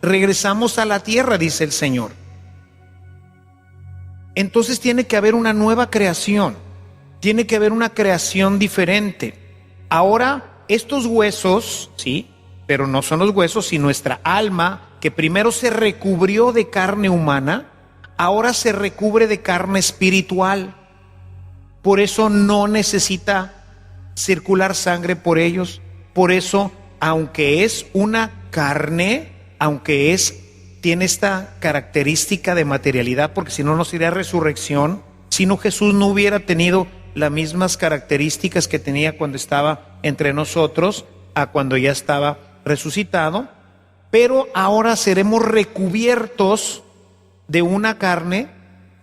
[SPEAKER 1] regresamos a la tierra, dice el Señor? Entonces tiene que haber una nueva creación, tiene que haber una creación diferente. Ahora, estos huesos, sí, pero no son los huesos, sino nuestra alma, que primero se recubrió de carne humana, ahora se recubre de carne espiritual. Por eso no necesita circular sangre por ellos. Por eso, aunque es una carne, tiene esta característica de materialidad, porque si no, no sería resurrección. Si no, Jesús no hubiera tenido las mismas características que tenía cuando estaba entre nosotros a cuando ya estaba resucitado. Pero ahora seremos recubiertos de una carne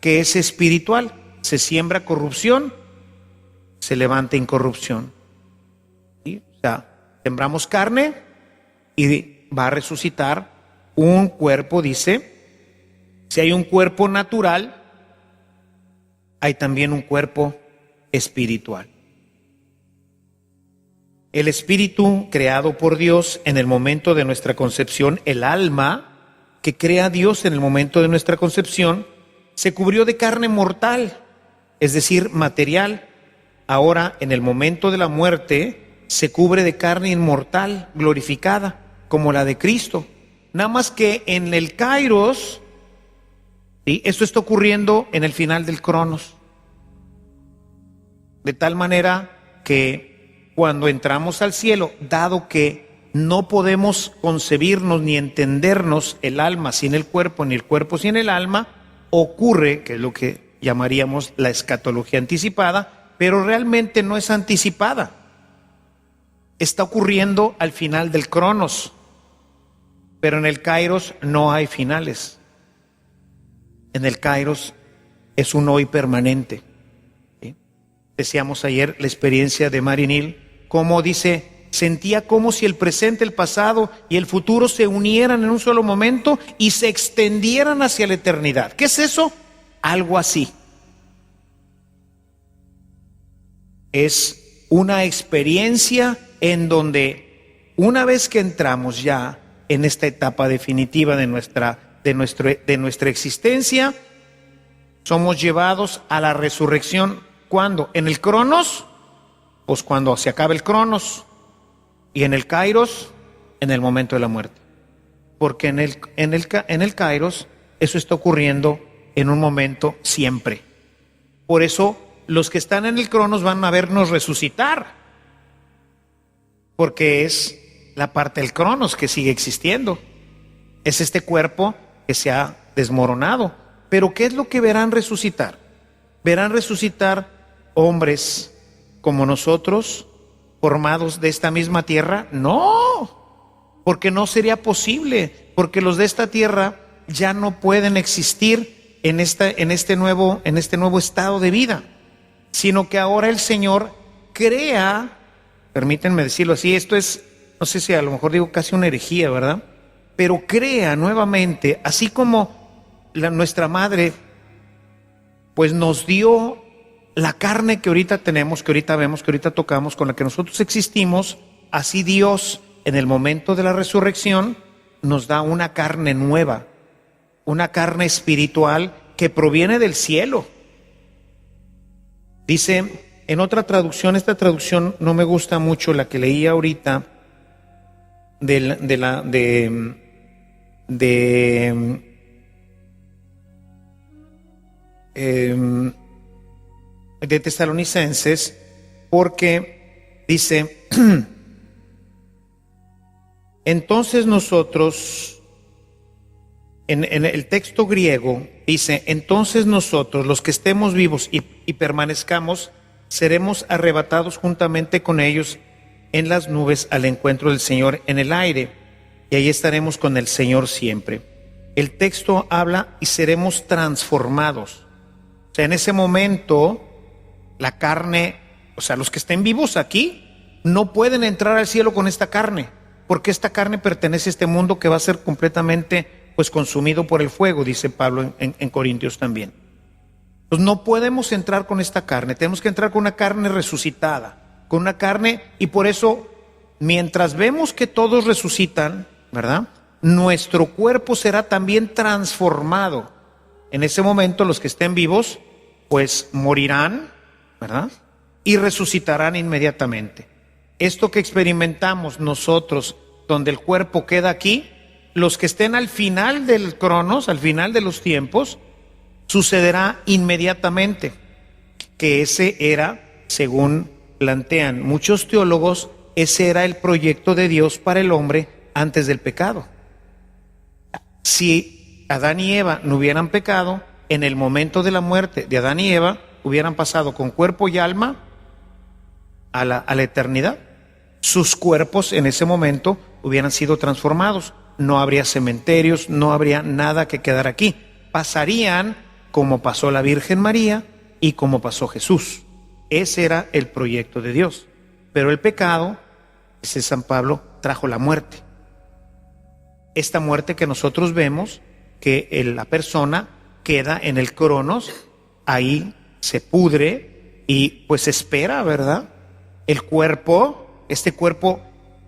[SPEAKER 1] que es espiritual. Se siembra corrupción, se levanta incorrupción. ¿Sí? O sea, sembramos carne y va a resucitar un cuerpo, dice. Si hay un cuerpo natural, hay también un cuerpo espiritual. El espíritu creado por Dios en el momento de nuestra concepción, el alma que crea Dios en el momento de nuestra concepción, se cubrió de carne mortal, es decir, material. Ahora, en el momento de la muerte, se cubre de carne inmortal, glorificada, como la de Cristo. Nada más que en el Kairos, ¿sí? Esto está ocurriendo en el final del Cronos. De tal manera que cuando entramos al cielo, dado que no podemos concebirnos ni entendernos el alma sin el cuerpo, ni el cuerpo sin el alma, ocurre, que es lo que llamaríamos la escatología anticipada, pero realmente no es anticipada. Está ocurriendo al final del Cronos, pero en el Kairos no hay finales. En el Kairos es un hoy permanente. ¿Sí? Decíamos ayer la experiencia de Mary Neal, como dice, sentía como si el presente, el pasado y el futuro se unieran en un solo momento y se extendieran hacia la eternidad. ¿Qué es eso? Algo así. Es una experiencia en donde una vez que entramos ya en esta etapa definitiva de nuestra existencia, somos llevados a la resurrección. ¿Cuándo? ¿En el Cronos? Pues cuando se acabe el Cronos. Y en el Kairos, en el momento de la muerte. Porque en el Kairos, eso está ocurriendo en un momento siempre. Por eso, los que están en el Cronos van a vernos resucitar. Porque es la parte del Cronos que sigue existiendo. Es este cuerpo que se ha desmoronado. Pero ¿qué es lo que verán resucitar? Verán resucitar hombres como nosotros, formados de esta misma tierra. No, porque no sería posible, porque los de esta tierra ya no pueden existir en este nuevo estado de vida, sino que ahora el Señor crea, permítanme decirlo así, esto es, no sé si a lo mejor digo casi una herejía, ¿verdad? Pero crea nuevamente, así como nuestra madre pues nos dio la carne que ahorita tenemos, que ahorita vemos, que ahorita tocamos, con la que nosotros existimos, así Dios en el momento de la resurrección nos da una carne nueva, una carne espiritual que proviene del cielo. Dice en otra traducción, esta traducción no me gusta mucho, la que leí ahorita, de Tesalonicenses, porque dice, entonces nosotros, en el texto griego dice, entonces nosotros, los que estemos vivos y permanezcamos, seremos arrebatados juntamente con ellos en las nubes al encuentro del Señor en el aire, y ahí estaremos con el Señor siempre. El texto habla y seremos transformados. O sea, en ese momento, la carne, o sea, los que estén vivos aquí, no pueden entrar al cielo con esta carne, porque esta carne pertenece a este mundo que va a ser completamente, pues, consumido por el fuego, dice Pablo en Corintios también. Pues no podemos entrar con esta carne, tenemos que entrar con una carne resucitada, con una carne, y por eso, mientras vemos que todos resucitan, ¿verdad?, nuestro cuerpo será también transformado. En ese momento los que estén vivos, pues morirán, ¿verdad?, y resucitarán inmediatamente. Esto que experimentamos nosotros, donde el cuerpo queda aquí, los que estén al final del cronos, al final de los tiempos, sucederá inmediatamente. Que ese era, según plantean muchos teólogos, ese era el proyecto de Dios para el hombre antes del pecado. Si Adán y Eva no hubieran pecado, en el momento de la muerte de Adán y Eva, hubieran pasado con cuerpo y alma a la eternidad. Sus cuerpos en ese momento hubieran sido transformados. No habría cementerios, no habría nada que quedar aquí. Pasarían como pasó la Virgen María y como pasó Jesús. Ese era el proyecto de Dios. Pero el pecado, dice San Pablo, trajo la muerte. Esta muerte que nosotros vemos, que la persona queda en el cronos, ahí se pudre y pues espera, ¿verdad?, el cuerpo, este cuerpo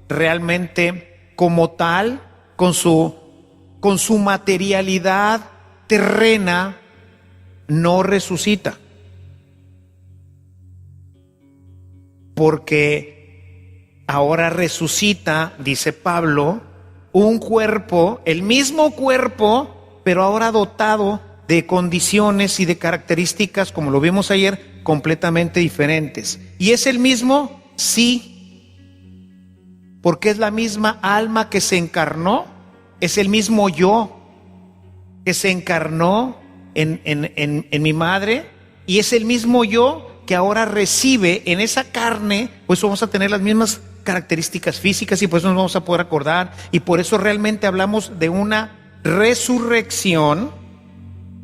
[SPEAKER 1] realmente como tal, con su materialidad terrena, no resucita. Porque ahora resucita, dice Pablo, un cuerpo, el mismo cuerpo, pero ahora dotado de condiciones y de características, como lo vimos ayer, completamente diferentes. ¿Y es el mismo? Sí, porque es la misma alma que se encarnó, es el mismo yo que se encarnó en mi madre, y es el mismo yo que ahora recibe en esa carne, pues vamos a tener las mismas características físicas y por eso nos vamos a poder acordar, y por eso realmente hablamos de una resurrección,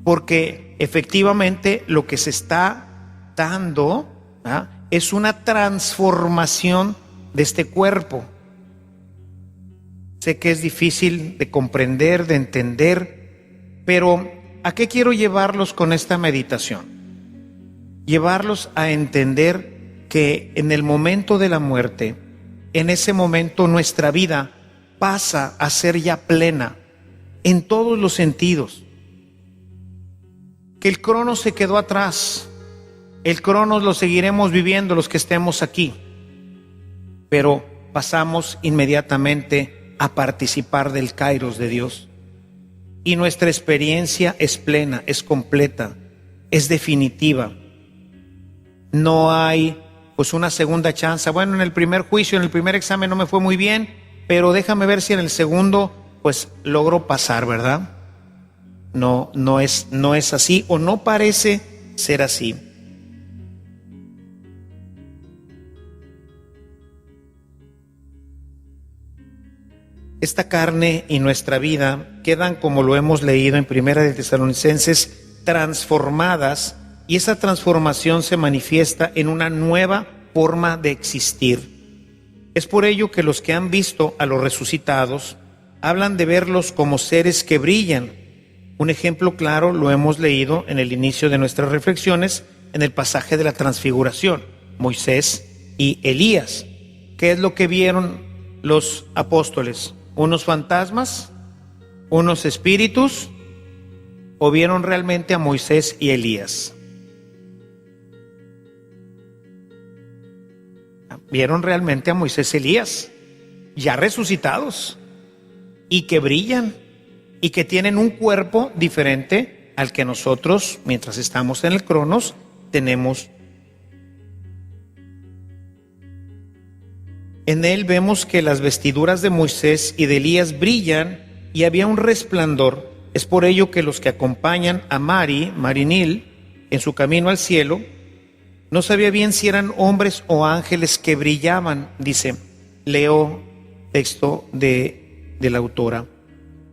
[SPEAKER 1] porque efectivamente lo que se está dando, ¿ah?, es una transformación de este cuerpo. Sé que es difícil de comprender, de entender, pero ¿a qué quiero llevarlos con esta meditación? Llevarlos a entender que en el momento de la muerte, en ese momento nuestra vida pasa a ser ya plena en todos los sentidos. Que el cronos se quedó atrás, el cronos lo seguiremos viviendo los que estemos aquí, pero pasamos inmediatamente a participar del kairos de Dios. Y nuestra experiencia es plena, es completa, es definitiva. No hay pues una segunda chance. Bueno, en el primer juicio, en el primer examen no me fue muy bien, pero déjame ver si en el segundo pues logro pasar, ¿verdad? No es así, o no parece ser así. Esta carne y nuestra vida quedan, como lo hemos leído en Primera de Tesalonicenses, transformadas, y esa transformación se manifiesta en una nueva forma de existir. Es por ello que los que han visto a los resucitados hablan de verlos como seres que brillan. Un ejemplo claro lo hemos leído en el inicio de nuestras reflexiones, en el pasaje de la transfiguración, Moisés y Elías. ¿Qué es lo que vieron los apóstoles? ¿Unos fantasmas? ¿Unos espíritus? ¿O vieron realmente a Moisés y Elías? Vieron realmente a Moisés y Elías, ya resucitados, y que brillan, y que tienen un cuerpo diferente al que nosotros, mientras estamos en el cronos, tenemos. En él vemos que las vestiduras de Moisés y de Elías brillan y había un resplandor. Es por ello que los que acompañan a Marinil, en su camino al cielo, no sabía bien si eran hombres o ángeles que brillaban. Dice, leo texto de la autora.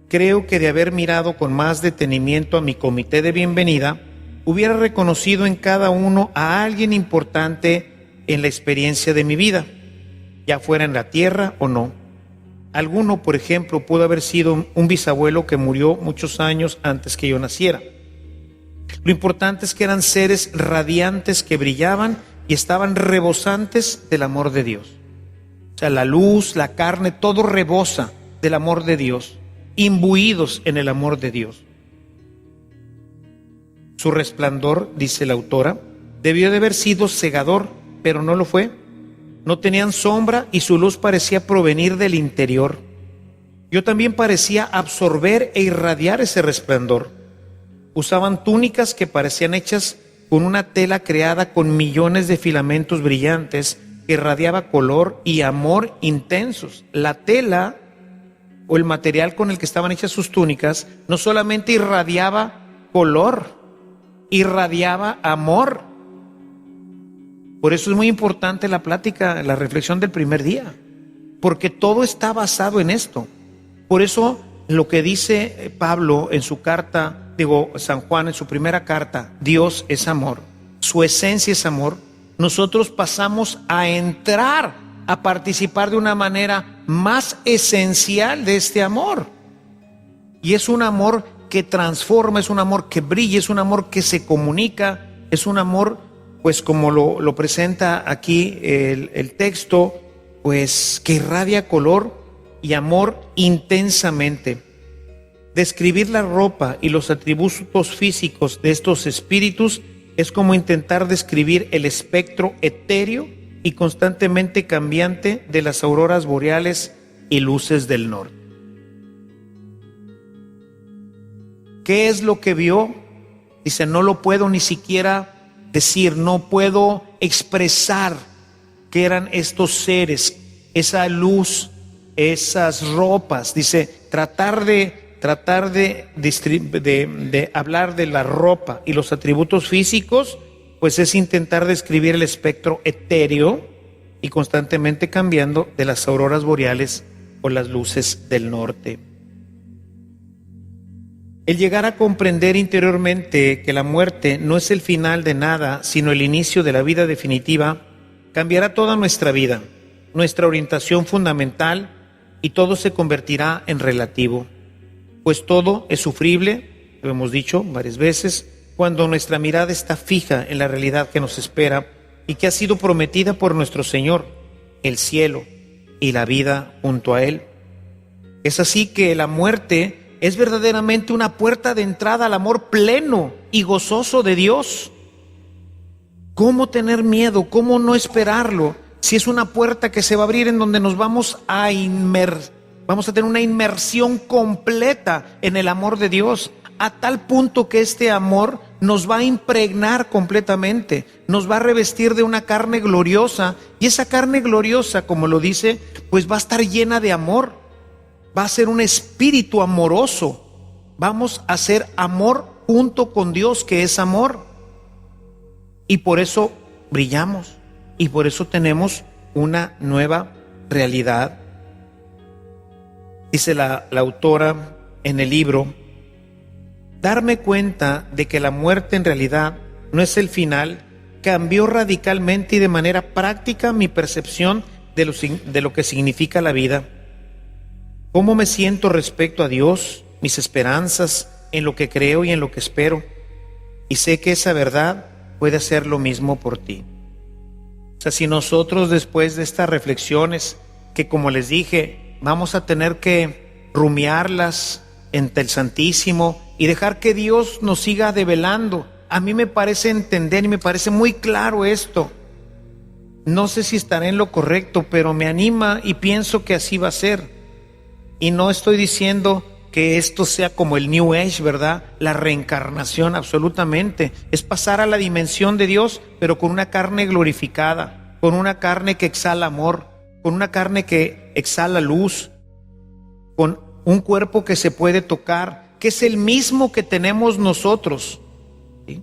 [SPEAKER 1] Creo que de haber mirado con más detenimiento a mi comité de bienvenida, hubiera reconocido en cada uno a alguien importante en la experiencia de mi vida, ya fuera en la tierra o no. Alguno, por ejemplo, pudo haber sido un bisabuelo que murió muchos años antes que yo naciera. Lo importante es que eran seres radiantes que brillaban y estaban rebosantes del amor de Dios. O sea, la luz, la carne, todo rebosa del amor de Dios, imbuidos en el amor de Dios. Su resplandor, dice la autora, debió de haber sido cegador, pero no lo fue. No tenían sombra y su luz parecía provenir del interior. Yo también parecía absorber e irradiar ese resplandor. Usaban túnicas que parecían hechas con una tela creada con millones de filamentos brillantes que irradiaba color y amor intensos. La tela o el material con el que estaban hechas sus túnicas no solamente irradiaba color, irradiaba amor. Por eso es muy importante la plática, la reflexión del primer día, porque todo está basado en esto. Por eso lo que dice Pablo en su carta, San Juan en su primera carta, Dios es amor, su esencia es amor, nosotros pasamos a entrar, a participar de una manera más esencial de este amor. Y es un amor que transforma, es un amor que brilla, es un amor que se comunica, es un amor, pues como lo presenta aquí el texto, pues que irradia color y amor intensamente. Describir la ropa y los atributos físicos de estos espíritus es como intentar describir el espectro etéreo y constantemente cambiante de las auroras boreales y luces del norte. ¿Qué es lo que vio? Dice, no lo puedo ni siquiera decir, no puedo expresar qué eran estos seres, esa luz, esas ropas. Dice, tratar de hablar de la ropa y los atributos físicos, pues es intentar describir el espectro etéreo y constantemente cambiando de las auroras boreales o las luces del norte. El llegar a comprender interiormente que la muerte no es el final de nada, sino el inicio de la vida definitiva, cambiará toda nuestra vida, nuestra orientación fundamental, y todo se convertirá en relativo. Pues todo es sufrible, lo hemos dicho varias veces, cuando nuestra mirada está fija en la realidad que nos espera y que ha sido prometida por nuestro Señor, el cielo y la vida junto a Él. Es así que la muerte es verdaderamente una puerta de entrada al amor pleno y gozoso de Dios. ¿Cómo tener miedo? ¿Cómo no esperarlo? Si es una puerta que se va a abrir en donde nos vamos a tener una inmersión completa en el amor de Dios, a tal punto que este amor nos va a impregnar completamente, nos va a revestir de una carne gloriosa, y esa carne gloriosa, como lo dice, pues va a estar llena de amor, va a ser un espíritu amoroso, vamos a ser amor junto con Dios, que es amor, y por eso brillamos, y por eso tenemos una nueva realidad. Dice la autora en el libro, darme cuenta de que la muerte en realidad no es el final, cambió radicalmente y de manera práctica mi percepción de lo que significa la vida. ¿Cómo me siento respecto a Dios, mis esperanzas, en lo que creo y en lo que espero? Y sé que esa verdad puede hacer lo mismo por ti. O sea, si nosotros después de estas reflexiones, que como les dije, vamos a tener que rumiarlas ante el Santísimo y dejar que Dios nos siga develando. A mí me parece entender y me parece muy claro esto. No sé si estaré en lo correcto, pero me anima y pienso que así va a ser. Y no estoy diciendo que esto sea como el New Age, ¿verdad? La reencarnación, absolutamente. Es pasar a la dimensión de Dios, pero con una carne glorificada, con una carne que exhala amor, con una carne que exhala luz, con un cuerpo que se puede tocar, que es el mismo que tenemos nosotros, ¿sí?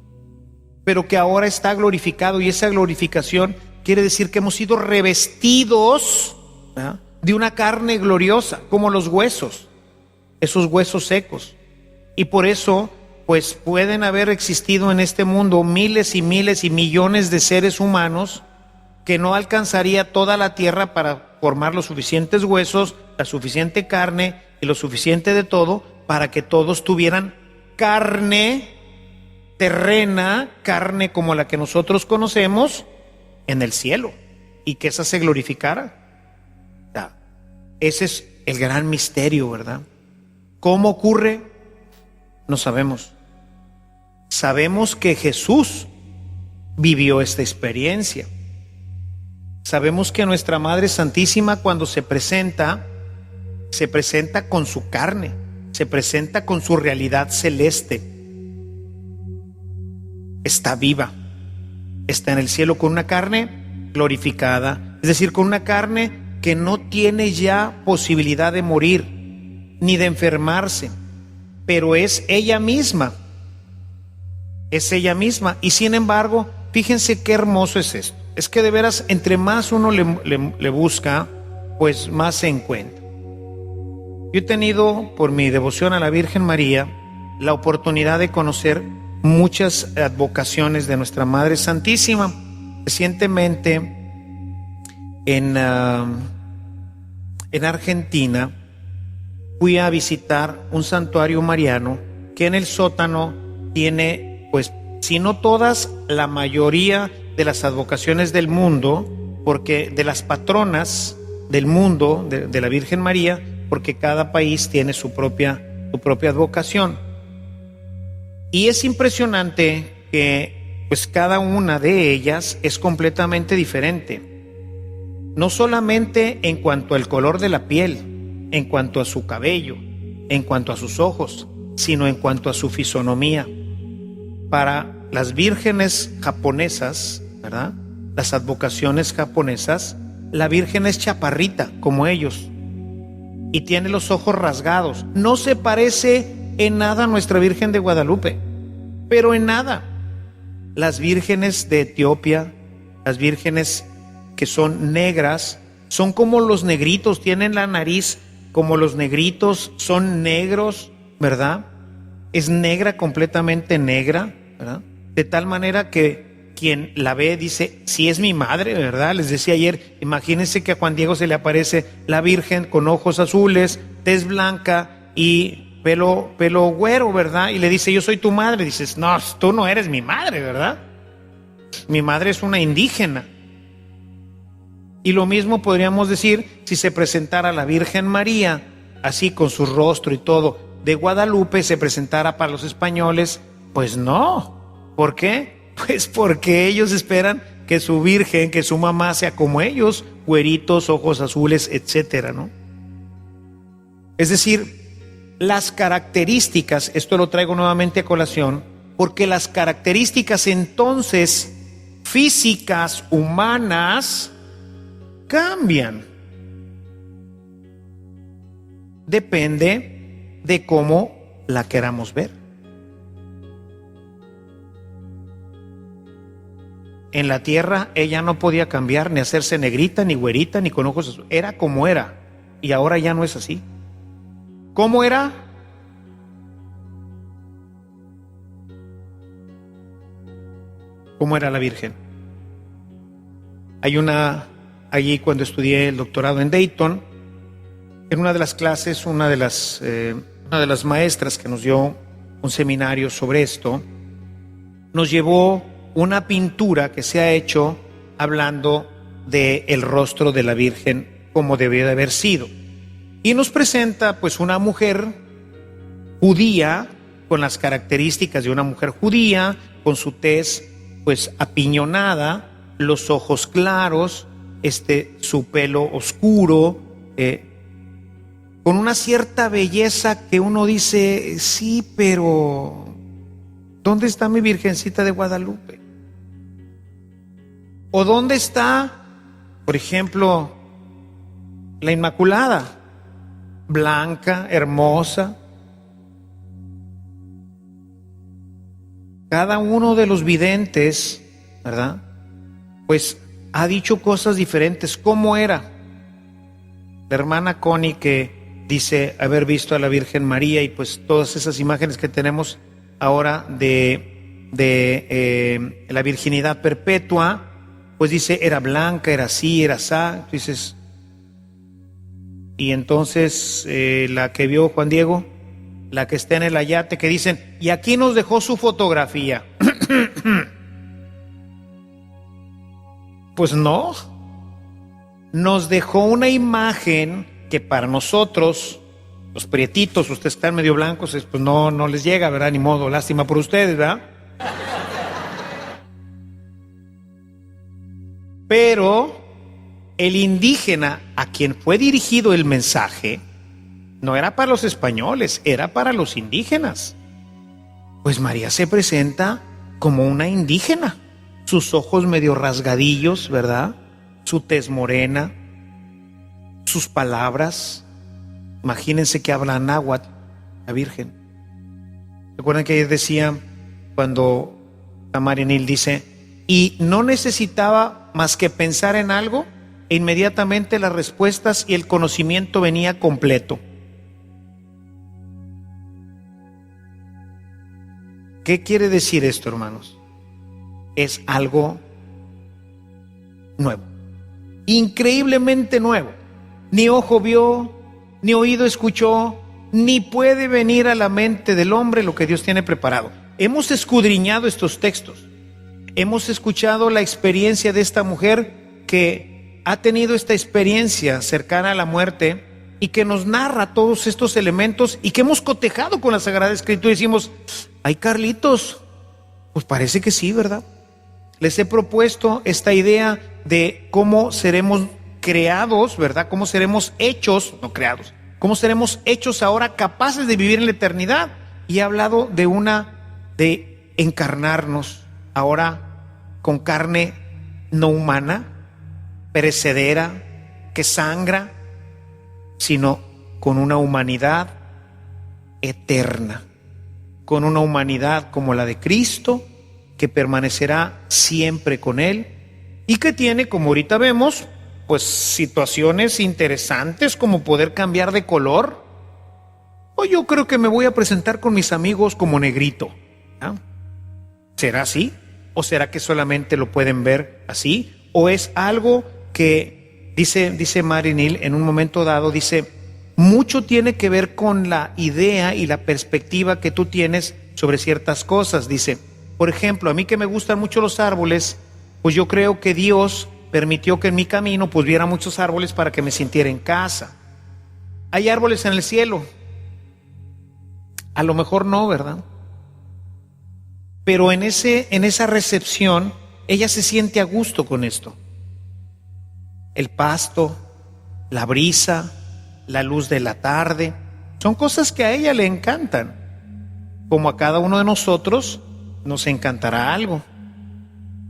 [SPEAKER 1] Pero que ahora está glorificado, y esa glorificación quiere decir que hemos sido revestidos, ¿verdad?, de una carne gloriosa, como los huesos, esos huesos secos. Y por eso, pues pueden haber existido en este mundo miles y miles y millones de seres humanos que no alcanzaría toda la tierra para formar los suficientes huesos, la suficiente carne y lo suficiente de todo para que todos tuvieran carne terrena, carne como la que nosotros conocemos, en el cielo, y que esa se glorificara. Ese es el gran misterio, ¿verdad? ¿Cómo ocurre? No sabemos. Sabemos que Jesús vivió esta experiencia. Sabemos que nuestra Madre Santísima, cuando se presenta con su carne, se presenta con su realidad celeste. Está viva, está en el cielo con una carne glorificada, es decir, con una carne que no tiene ya posibilidad de morir ni de enfermarse, pero es ella misma, y sin embargo, fíjense qué hermoso es esto. Es que de veras, entre más uno le busca, pues más se encuentra. Yo he tenido, por mi devoción a la Virgen María, la oportunidad de conocer muchas advocaciones de nuestra Madre Santísima. Recientemente, en Argentina, fui a visitar un santuario mariano que en el sótano tiene, pues, si no todas, la mayoría de las advocaciones del mundo, porque de las patronas del mundo, de la Virgen María, porque cada país tiene su propia advocación. Y es impresionante que pues cada una de ellas es completamente diferente. No solamente en cuanto al color de la piel, en cuanto a su cabello, en cuanto a sus ojos, sino en cuanto a su fisonomía. Para las vírgenes japonesas, ¿verdad?, las advocaciones japonesas, la Virgen es chaparrita como ellos y tiene los ojos rasgados. No se parece en nada a nuestra Virgen de Guadalupe, pero en nada. Las vírgenes de Etiopía, las vírgenes que son negras, son como los negritos, tienen la nariz como los negritos, son negros, ¿verdad? Es negra, completamente negra, ¿verdad? De tal manera que quien la ve dice, sí es mi madre, ¿verdad? Les decía ayer, imagínense que a Juan Diego se le aparece la Virgen con ojos azules, tez blanca y pelo güero, ¿verdad? Y le dice, yo soy tu madre. Dices, no, tú no eres mi madre, ¿verdad? Mi madre es una indígena. Y lo mismo podríamos decir si se presentara la Virgen María, así con su rostro y todo, de Guadalupe, se presentara para los españoles. Pues no. ¿Por qué? Pues porque ellos esperan que su virgen, que su mamá sea como ellos, güeritos, ojos azules, etcétera, ¿no? Es decir, las características, esto lo traigo nuevamente a colación, porque las características entonces físicas, humanas, cambian. Depende de cómo la queramos ver. En la tierra ella no podía cambiar, ni hacerse negrita, ni güerita, ni con ojos azules. Era como era, y ahora ya no es así. ¿Cómo era? ¿Cómo era la Virgen? Allí cuando estudié el doctorado en Dayton, en una de las clases, una de las maestras que nos dio un seminario sobre esto, nos llevó una pintura que se ha hecho hablando del rostro de la Virgen como debió de haber sido. Y nos presenta pues una mujer judía, con las características de una mujer judía, con su tez pues apiñonada, los ojos claros, su pelo oscuro, con una cierta belleza que uno dice, sí, pero ¿dónde está mi Virgencita de Guadalupe? ¿O dónde está, por ejemplo, la Inmaculada? Blanca, hermosa. Cada uno de los videntes, ¿verdad?, pues ha dicho cosas diferentes. ¿Cómo era? La hermana Connie, que dice haber visto a la Virgen María, y pues todas esas imágenes que tenemos ahora de la virginidad perpetua, pues dice, era blanca, era así, era asá. Dices, y entonces la que vio Juan Diego, la que está en el ayate, que dicen, y aquí nos dejó su fotografía. Pues no, nos dejó una imagen que para nosotros, los prietitos, ustedes están medio blancos, pues no les llega, ¿verdad? Ni modo, lástima por ustedes, ¿verdad? Pero el indígena a quien fue dirigido el mensaje no era para los españoles, era para los indígenas. Pues María se presenta como una indígena, sus ojos medio rasgadillos, ¿verdad? Su tez morena, sus palabras. Imagínense que habla náhuatl, la Virgen. ¿Recuerdan que ayer decía, cuando Tamarinil dice, y no necesitaba más que pensar en algo, e inmediatamente las respuestas y el conocimiento venía completo? ¿Qué quiere decir esto, hermanos? Es algo nuevo, increíblemente nuevo. Ni ojo vio, ni oído escuchó, ni puede venir a la mente del hombre lo que Dios tiene preparado. Hemos escudriñado estos textos, hemos escuchado la experiencia de esta mujer que ha tenido esta experiencia cercana a la muerte y que nos narra todos estos elementos y que hemos cotejado con la Sagrada Escritura y decimos, ay Carlitos, pues parece que sí, ¿verdad? Les he propuesto esta idea de cómo seremos creados, ¿verdad? Cómo seremos hechos, no creados, cómo seremos hechos ahora capaces de vivir en la eternidad. Y he hablado de encarnarnos ahora con carne no humana, perecedera, que sangra, sino con una humanidad eterna, con una humanidad como la de Cristo, que permanecerá siempre con Él y que tiene, como ahorita vemos, pues situaciones interesantes como poder cambiar de color. O yo creo que me voy a presentar con mis amigos como negrito, ¿no? ¿Será así? ¿O será que solamente lo pueden ver así? ¿O es algo que, dice Marinil en un momento dado, dice, mucho tiene que ver con la idea y la perspectiva que tú tienes sobre ciertas cosas? Dice, por ejemplo, a mí que me gustan mucho los árboles, pues yo creo que Dios permitió que en mi camino pues viera muchos árboles para que me sintiera en casa. ¿Hay árboles en el cielo? A lo mejor no, ¿verdad? Pero en esa recepción, ella se siente a gusto con esto. El pasto, la brisa, la luz de la tarde, son cosas que a ella le encantan, como a cada uno de nosotros nos encantará algo.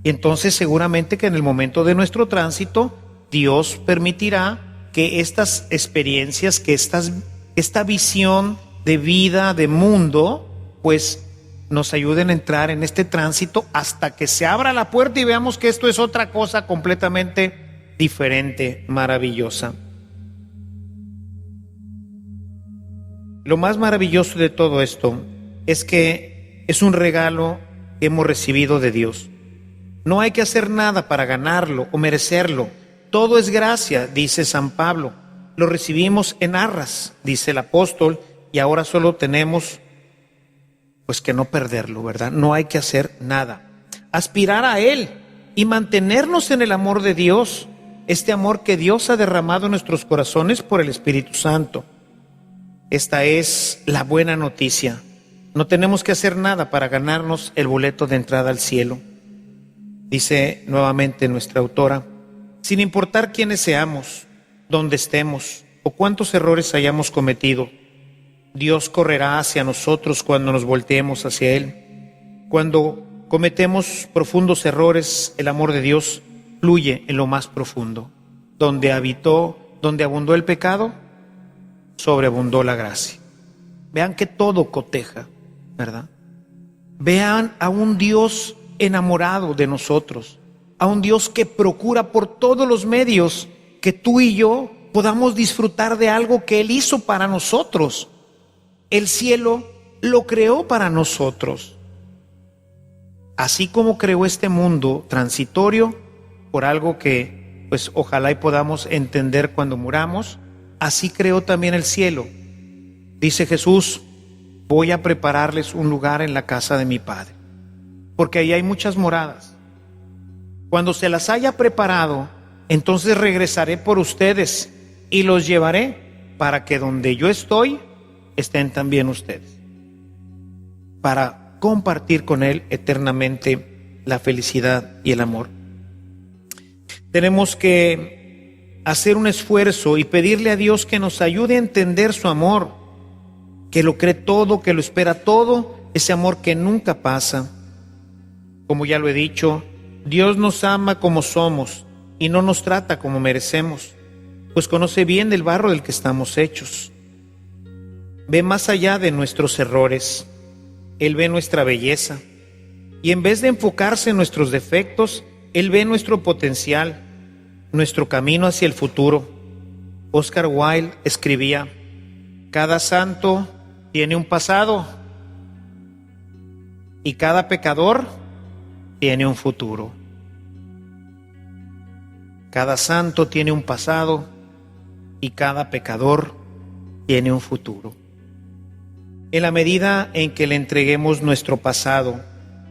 [SPEAKER 1] Y entonces seguramente que en el momento de nuestro tránsito, Dios permitirá que estas experiencias, que esta visión de vida, de mundo, pues nos ayuden a entrar en este tránsito hasta que se abra la puerta y veamos que esto es otra cosa completamente diferente, maravillosa. Lo más maravilloso de todo esto es que es un regalo que hemos recibido de Dios. No hay que hacer nada para ganarlo o merecerlo. Todo es gracia, dice San Pablo. Lo recibimos en arras, dice el apóstol, y ahora solo tenemos pues que no perderlo, ¿verdad? No hay que hacer nada. Aspirar a Él y mantenernos en el amor de Dios, este amor que Dios ha derramado en nuestros corazones por el Espíritu Santo. Esta es la buena noticia. No tenemos que hacer nada para ganarnos el boleto de entrada al cielo. Dice nuevamente nuestra autora, sin importar quiénes seamos, dónde estemos o cuántos errores hayamos cometido, Dios correrá hacia nosotros cuando nos volteemos hacia Él. Cuando cometemos profundos errores, el amor de Dios fluye en lo más profundo. Donde abundó el pecado, sobreabundó la gracia. Vean que todo coteja, ¿verdad? Vean a un Dios enamorado de nosotros, a un Dios que procura por todos los medios que tú y yo podamos disfrutar de algo que Él hizo para nosotros. El cielo lo creó para nosotros. Así como creó este mundo transitorio por algo que pues ojalá y podamos entender cuando muramos, así creó también el cielo. Dice Jesús, voy a prepararles un lugar en la casa de mi Padre, porque ahí hay muchas moradas. Cuando se las haya preparado, entonces regresaré por ustedes y los llevaré para que donde yo estoy, estén también ustedes, para compartir con Él eternamente la felicidad y el amor. Tenemos que hacer un esfuerzo y pedirle a Dios que nos ayude a entender su amor, que lo cree todo, que lo espera todo, ese amor que nunca pasa. Como ya lo he dicho, Dios nos ama como somos y no nos trata como merecemos, pues conoce bien el barro del que estamos hechos. Ve más allá de nuestros errores, Él ve nuestra belleza, y en vez de enfocarse en nuestros defectos, Él ve nuestro potencial, nuestro camino hacia el futuro. Oscar Wilde escribía: cada santo tiene un pasado y cada pecador tiene un futuro. Cada santo tiene un pasado y cada pecador tiene un futuro. En la medida en que le entreguemos nuestro pasado,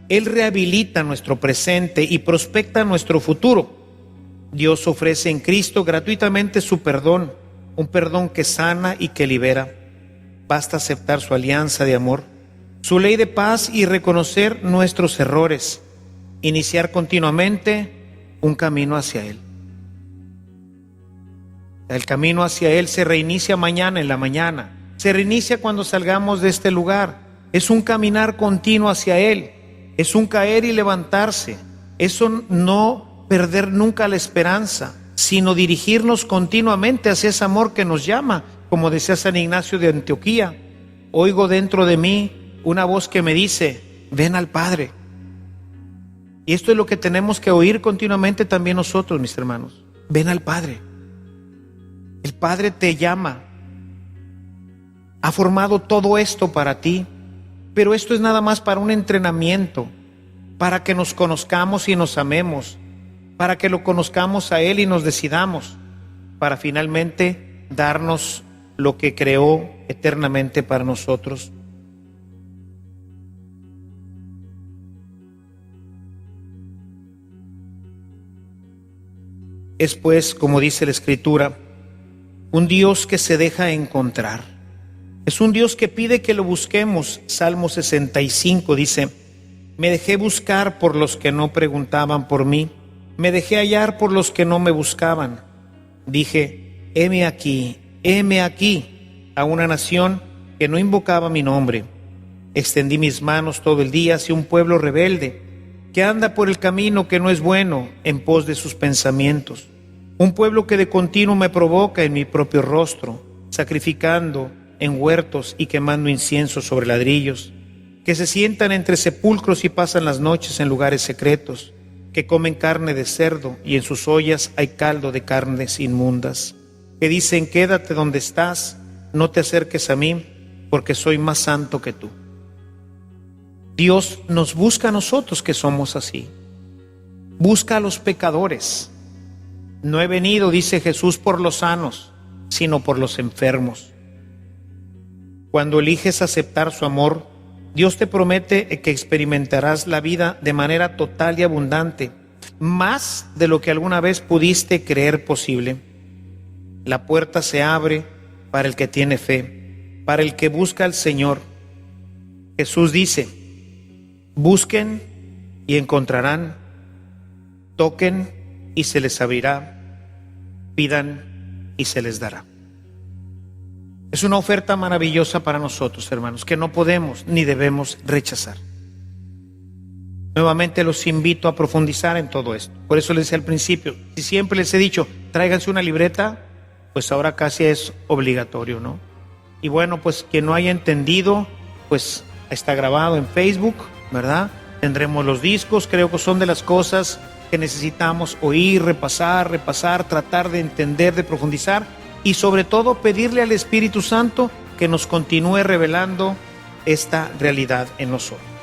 [SPEAKER 1] Él rehabilita nuestro presente y prospecta nuestro futuro. Dios ofrece en Cristo gratuitamente su perdón, un perdón que sana y que libera. Basta aceptar su alianza de amor, su ley de paz y reconocer nuestros errores, iniciar continuamente un camino hacia Él. El camino hacia Él se reinicia mañana en la mañana, se reinicia cuando salgamos de este lugar. Es un caminar continuo hacia Él, es un caer y levantarse, es un no perder nunca la esperanza, sino dirigirnos continuamente hacia ese amor que nos llama. Como decía San Ignacio de Antioquía: oigo dentro de mí una voz que me dice, ven al Padre. Y esto es lo que tenemos que oír continuamente también nosotros, mis hermanos. Ven al Padre. El Padre te llama. Ha formado todo esto para ti, pero esto es nada más para un entrenamiento, para que nos conozcamos y nos amemos, para que lo conozcamos a Él y nos decidamos, para finalmente darnos lo que creó eternamente para nosotros. Es pues, como dice la Escritura, un Dios que se deja encontrar. Es un Dios que pide que lo busquemos. Salmo 65 dice: me dejé buscar por los que no preguntaban por mí, me dejé hallar por los que no me buscaban. Dije, heme aquí a una nación que no invocaba mi nombre. Extendí mis manos todo el día hacia un pueblo rebelde, que anda por el camino que no es bueno, en pos de sus pensamientos. Un pueblo que de continuo me provoca en mi propio rostro, sacrificando en huertos y quemando incienso sobre ladrillos, que se sientan entre sepulcros y pasan las noches en lugares secretos, que comen carne de cerdo y en sus ollas hay caldo de carnes inmundas, que dicen, quédate donde estás, no te acerques a mí, porque soy más santo que tú. Dios nos busca a nosotros que somos así. Busca a los pecadores. No he venido, dice Jesús, por los sanos, sino por los enfermos. Cuando eliges aceptar su amor, Dios te promete que experimentarás la vida de manera total y abundante, más de lo que alguna vez pudiste creer posible. La puerta se abre para el que tiene fe, para el que busca al Señor. Jesús dice, busquen y encontrarán, toquen y se les abrirá, pidan y se les dará. Es una oferta maravillosa para nosotros, hermanos, que no podemos ni debemos rechazar. Nuevamente los invito a profundizar en todo esto. Por eso les decía al principio, si siempre les he dicho, tráiganse una libreta, pues ahora casi es obligatorio, ¿no? Y bueno, pues quien no haya entendido, pues está grabado en Facebook, ¿verdad? Tendremos los discos, creo que son de las cosas que necesitamos oír, repasar, tratar de entender, de profundizar y sobre todo pedirle al Espíritu Santo que nos continúe revelando esta realidad en nosotros.